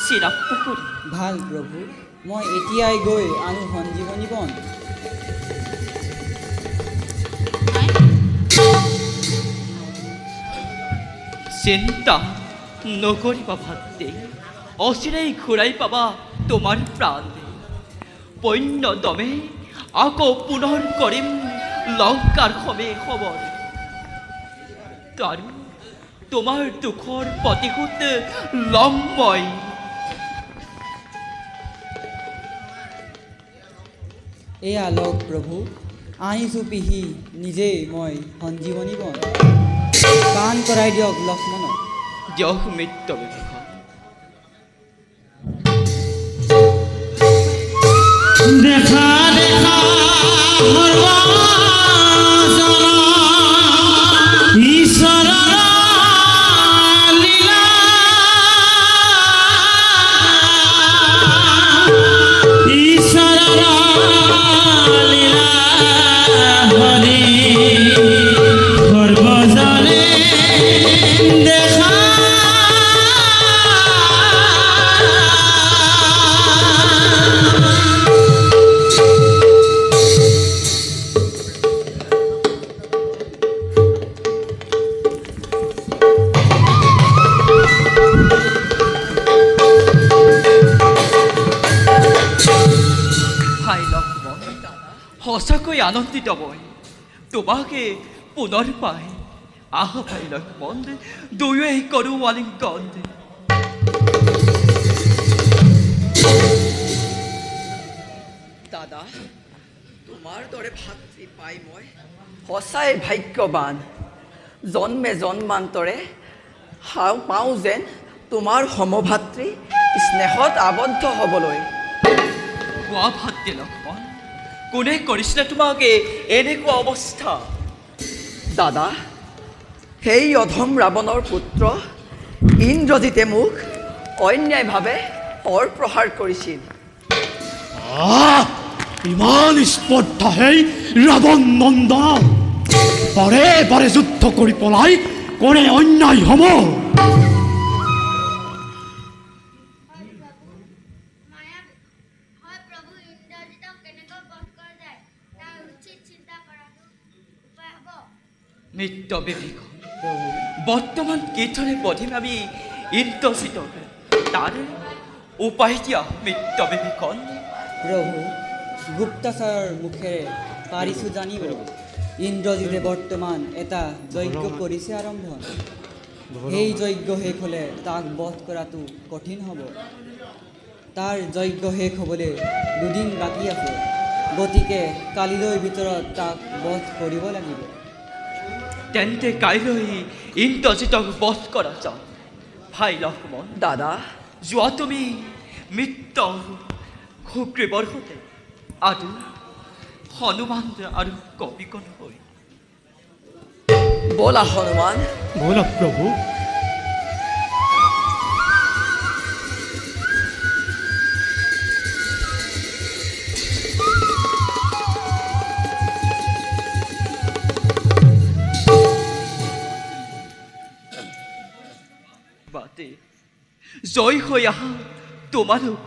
চিনাক্ত কৰি। ভাল প্ৰভু, মই এতিয়াই গৈ আনো সঞ্জীৱনী বন। চিন্তা নকৰিবা ভাতৃ, অচিৰেই ঘূৰাই পাবা তোমাৰ প্ৰাণ। পণ্য দমে আকৌ পুনৰ কৰিম লংকাৰ খবৰ। আৰু তোমাৰ দুখৰ প্ৰতিশোধ ল'ম মই। এয়া লওক প্ৰভু, আনিছোঁ পিহি নিজেই মই সঞ্জীৱনী বন। দান কৰাই দিয়ক লক্ষ্মণক। দিয়ক মৃত্য বিভীষণ। দেখা দেখা ঈশ্বৰ লীলা সঁচাকৈ আনন্দিত মই তোমাকে পুনৰ পাই আহা ভাই লক্ষ্মণ দুয়োৱে কৰো আলিংগন দাদা তোমাৰ দৰে ভাতৃ পাই মই সঁচাই ভাগ্যৱান জন্মে জন্মান্তৰে পাওঁ যেন তোমাৰ সমভাতৃ স্নেহত আবদ্ধ হ'বলৈ কোৱা ভাতৃ লক্ষ্মণ কোনে কৰিছিলে তোমাকে এনেকুৱা অৱস্থা দাদা সেই অধম ৰাৱণৰ পুত্ৰ ইন্দ্ৰজিতে মোক অন্যায়ভাৱে প্ৰহাৰ কৰিছিল ইমান স্পৰ্ধা সেই ৰাৱণ নন্দন বাৰে বাৰে যুদ্ধ কৰি পলাই কৰে অন্যায় হ'ব মৃত্য বিভীষণ বৰ্তমান কিদৰে বধিম আমি ইন্দ্ৰজিত তাৰ উপায় দিয়া মৃত্য বিভীষণ প্ৰভু গুপ্তচৰৰ মুখেৰে পাৰিছোঁ জানিব ইন্দ্ৰজিতে বৰ্তমান এটা যজ্ঞ কৰিছে আৰম্ভ সেই যজ্ঞ শেষ হ'লে তাক বধ কৰাটো কঠিন হ'ব তাৰ যজ্ঞ শেষ হ'বলৈ দুদিন বাকী আছে গতিকে কালিলৈ ভিতৰত তাক বধ কৰিব লাগিব তেন্তে কাইলৈ ইন্দ্ৰজিতক বধ কৰা যাওক ভাই লক্ষ্মণ দাদা যোৱা তুমি মৃত্য সুগ্ৰীৱৰ সৈতে আৰু হনুমান আৰু কপিকন হৈ বলা হনুমান বলা প্ৰভু জয় হৈ আহা তোমালোক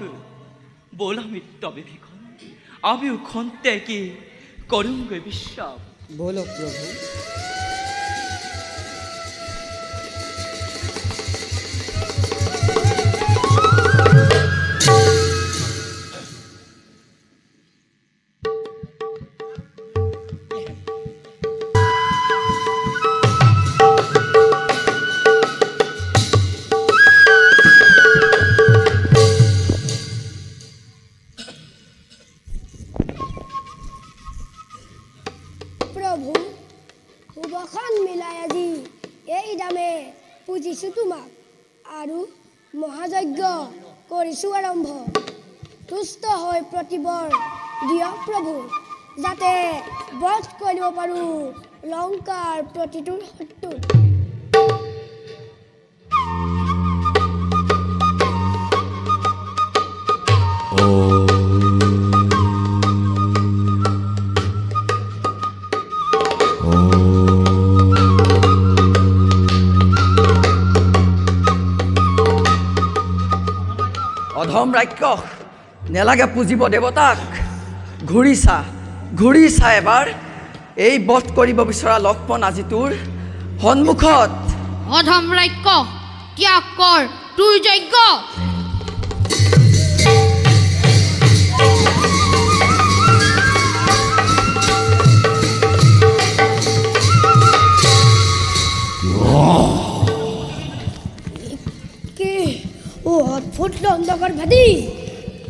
বলা মৃত্য বিভীষণ আমিও খন্তেকি কৰুঙ্গে বিশ্বাস বলো প্ৰভু তোমাক আৰু মহাযজ্ঞ কৰিছোঁ আৰম্ভ তুষ্ট হৈ প্ৰতিবৰ দিয়ক প্ৰভু যাতে বধ কৰিব পাৰোঁ লংকাৰ প্ৰতিটো শত্ৰু অধম ৰাক্ষস নেলাগে পুজিব দেৱতাক ঘূৰি চা এবাৰ এই বধ কৰিব বিচৰা লক্ষ্মণ আজি তোৰ সন্মুখত অধম ৰাক্ষস ত্যাগ কৰ তোৰ যজ্ঞ অদ্ভুত দণ্ডকৰ ভাদি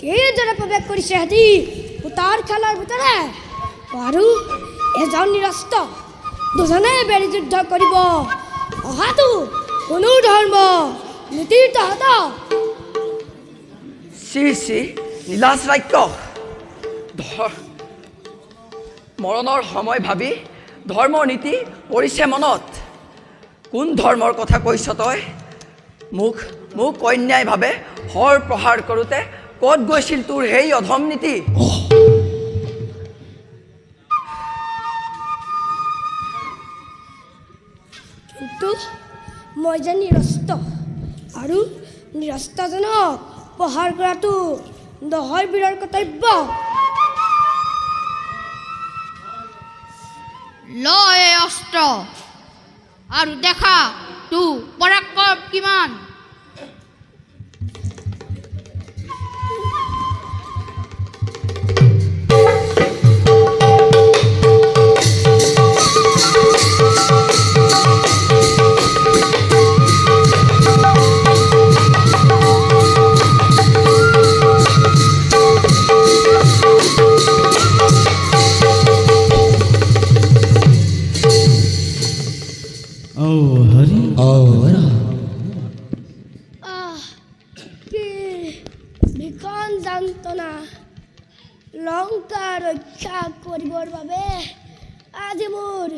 কিদৰে প্ৰৱেশ কৰিছে সিহঁতি তাৰ খেলৰ ভিতৰে আৰু এজন নিৰস্ত দুজনে বেৰি যুদ্ধ কৰিব অহাটো কোনো ধৰ্ম নীতিৰ তহত শ্ৰী নীলাজ ৰাক্ষস মৰণৰ সময় ভাবি ধৰ্মৰ নীতি পৰিছে মনত কোন ধৰ্মৰ কথা কৈছ তই মোক অন্যায়ভাৱে প্ৰহাৰ কৰোঁতে ক'ত গৈছিল তোৰ সেই অধম নীতি কিন্তু মই যে নিৰস্ত আৰু নিৰস্তজনক প্ৰহাৰ কৰাটো নহয় বীৰৰ কৰ্তব্য ল এই অস্ত্ৰ আৰু দেখা তোৰ পৰাক্ৰম কিমান লংকা ৰক্ষা কৰিবৰ বাবে আজি মোৰ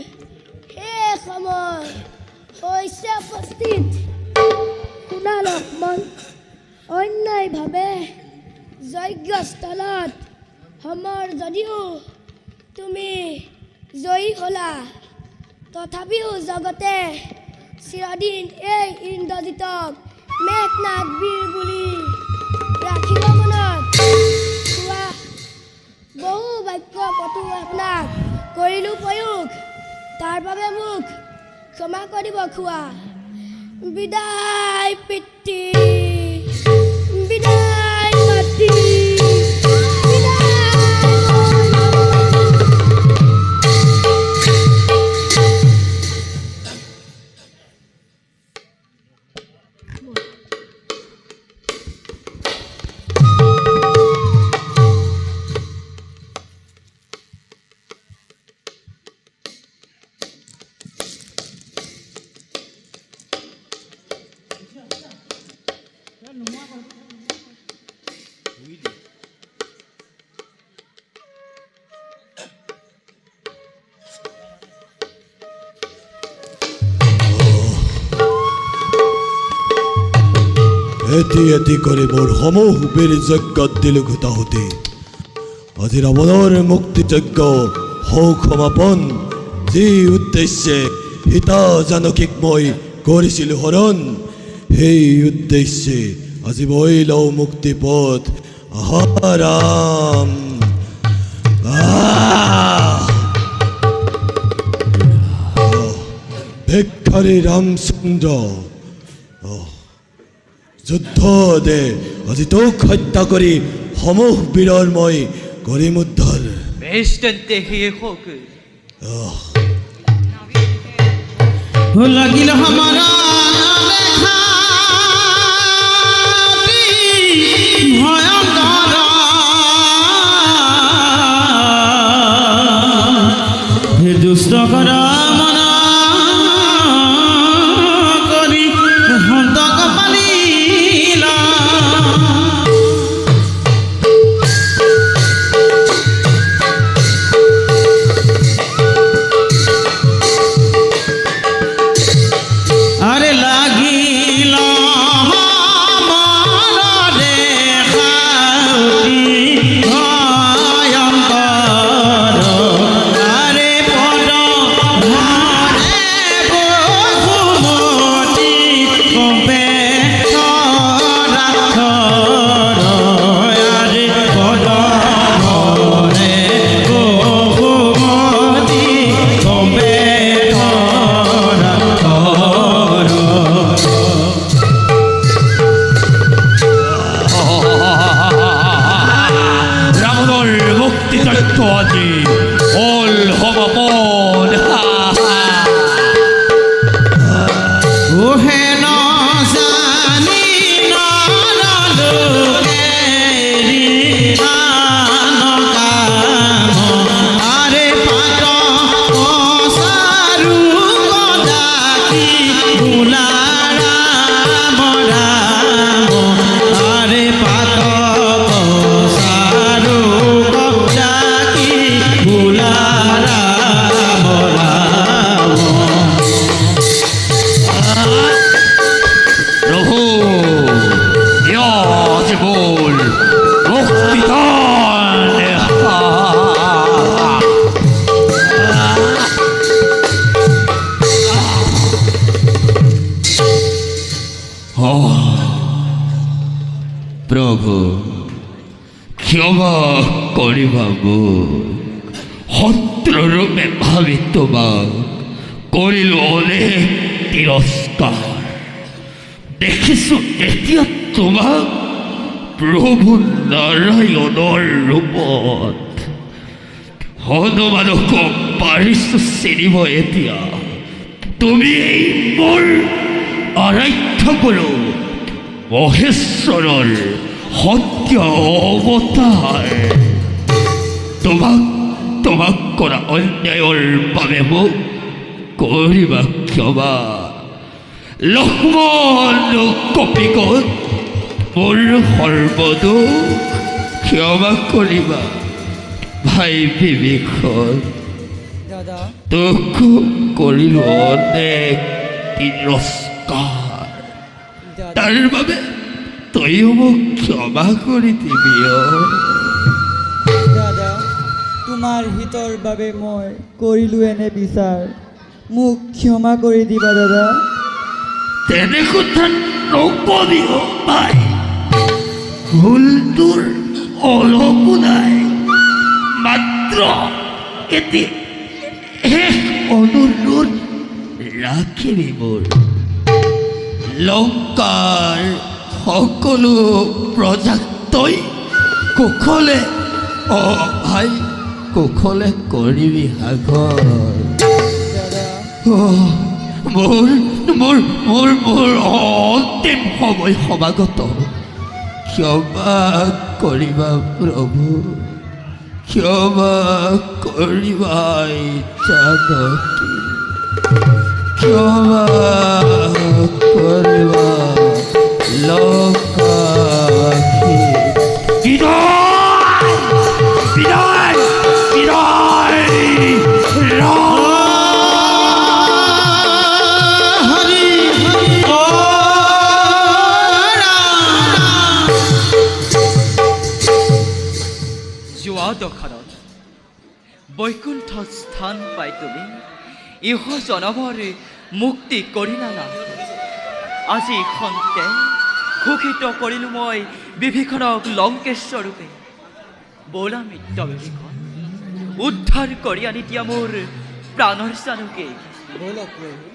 শেষ সময় হৈছে উপস্থিত। শুনা লক্ষ্মণ, অন্যায়ভাৱে যজ্ঞস্থলত সমৰ যদিও তুমি জয়ী হ'লা, তথাপিও জগতে চিৰদিন এই ইন্দ্ৰজিতক মেঘনাদ বীৰ বুলি ৰাখিব মনত। খোৱা বহু বাক্য কটু আপোনাক কৰিলোঁ প্ৰয়োগ, তাৰ বাবে মোক ক্ষমা কৰিব খোৱা। বিদায় পিতৃ, বিদায় মাতৃ, এটি এটি কৰে মোৰ সমূহ বীৰ যজ্ঞ দিল ঘুতাহতি। আজি ৰাবণৰ মুক্তি যজ্ঞ হওক সমাপন। যি উদ্দেশ্যে সীতা জানকীক মই কৰিছিলোঁ হৰণ, সেই উদ্দেশ্যে আজি মই লওঁ মুক্তি পথ। আহাৰাম ভিক্ষাৰী ৰামচন্দ্ৰ, যুদ্ধ দে আজি তোক হত্যা কৰি সমূহ বীৰৰ মই কৰিম উদ্ধাৰ। বেশ তেন্তে শেষ হওক। লাগিল হামাৰা ভয়ংকৰ হে দুষ্ট কৰা মনা কৰি হন্তক পালিলা। আৰে লাগিল মনৰে খাউটি ভয়ংকৰ, আৰে পদ ধৰে বহুমতি কম্পে ৰাক্ষৰ, আৰে পদ ধৰে বহুমতি কম্পে ৰাৱণৰ মুক্তি যজ্ঞ আজি হ'ল সমাপন। ওহে নজানি নৰলোকেৰি আন কাম, আৰে পাত কছাৰু গদাকি বোলা ৰাম ৰাম, আৰে পাত কছাৰু গদাকি বোলা ৰাম ৰাম। প্ৰভু আজি বল মুক্তি দান। প্ৰভু ক্ষমা কৰিবা মোক, শত্ৰুৰূপে ভাবি তোমাক কৰিলোঁ অনেক তিৰস্কাৰ। দেখিছোঁ এতিয়া তোমাক প্ৰভু নাৰায়ণৰ ৰূপত। হনুমানকো পাৰিছোঁ চিনিব এতিয়া। তুমি মোৰ আৰাধ্য গুৰু মহেশ্বৰৰ সত্য অৱতাৰ। তোমাক কৰা অন্যায়ৰ বাবে মোক কৰিবা ক্ষমা। লক্ষ্মণ কপিকত মোৰ সৰ্বদোষ ক্ষমা কৰিবা। ভাই বিভীষণ দাদা তোক কৰিলো অনেক তিৰস্কাৰ তাৰ বাবে তইও মোক ক্ষমা কৰি দিবি দাদা তোমাৰ হিতৰ বাবে মই কৰিলোঁ এনে বিচাৰ মোক ক্ষমা কৰি দিবা দাদা তেনে কথা নকবি ভাই ভুল তোৰ অলপো নাই মাত্ৰ এটি শেষ অনুৰোধ ৰাখিবি মোৰ লংকাৰ সকলো প্ৰজাক তই কুশলে ভাই কুশলে কৰিবি সাগৰ মোৰ মোৰ মোৰ মোৰ অন্তিম সময় সমাগত ক্ষমা কৰিবা প্ৰভু ক্ষমা কৰিবা জানকী ক্ষমা কৰিবা লংকাবাসী বিদায় বিদায় বিদায় যোৱা দশনত বৈকুণ্ঠ স্থান পাই তুমি ইহ জনমৰ মুক্তি কৰিলা না আজি খন্তে ঘোষিত কৰিলোঁ মই বিভীষণক লংকেশ্বৰূপে বোলা মিত্ৰ বিভীষণ উদ্ধাৰ কৰি আনি দিয়া মোৰ প্ৰাণৰ জানকী ব'লক প্ৰভু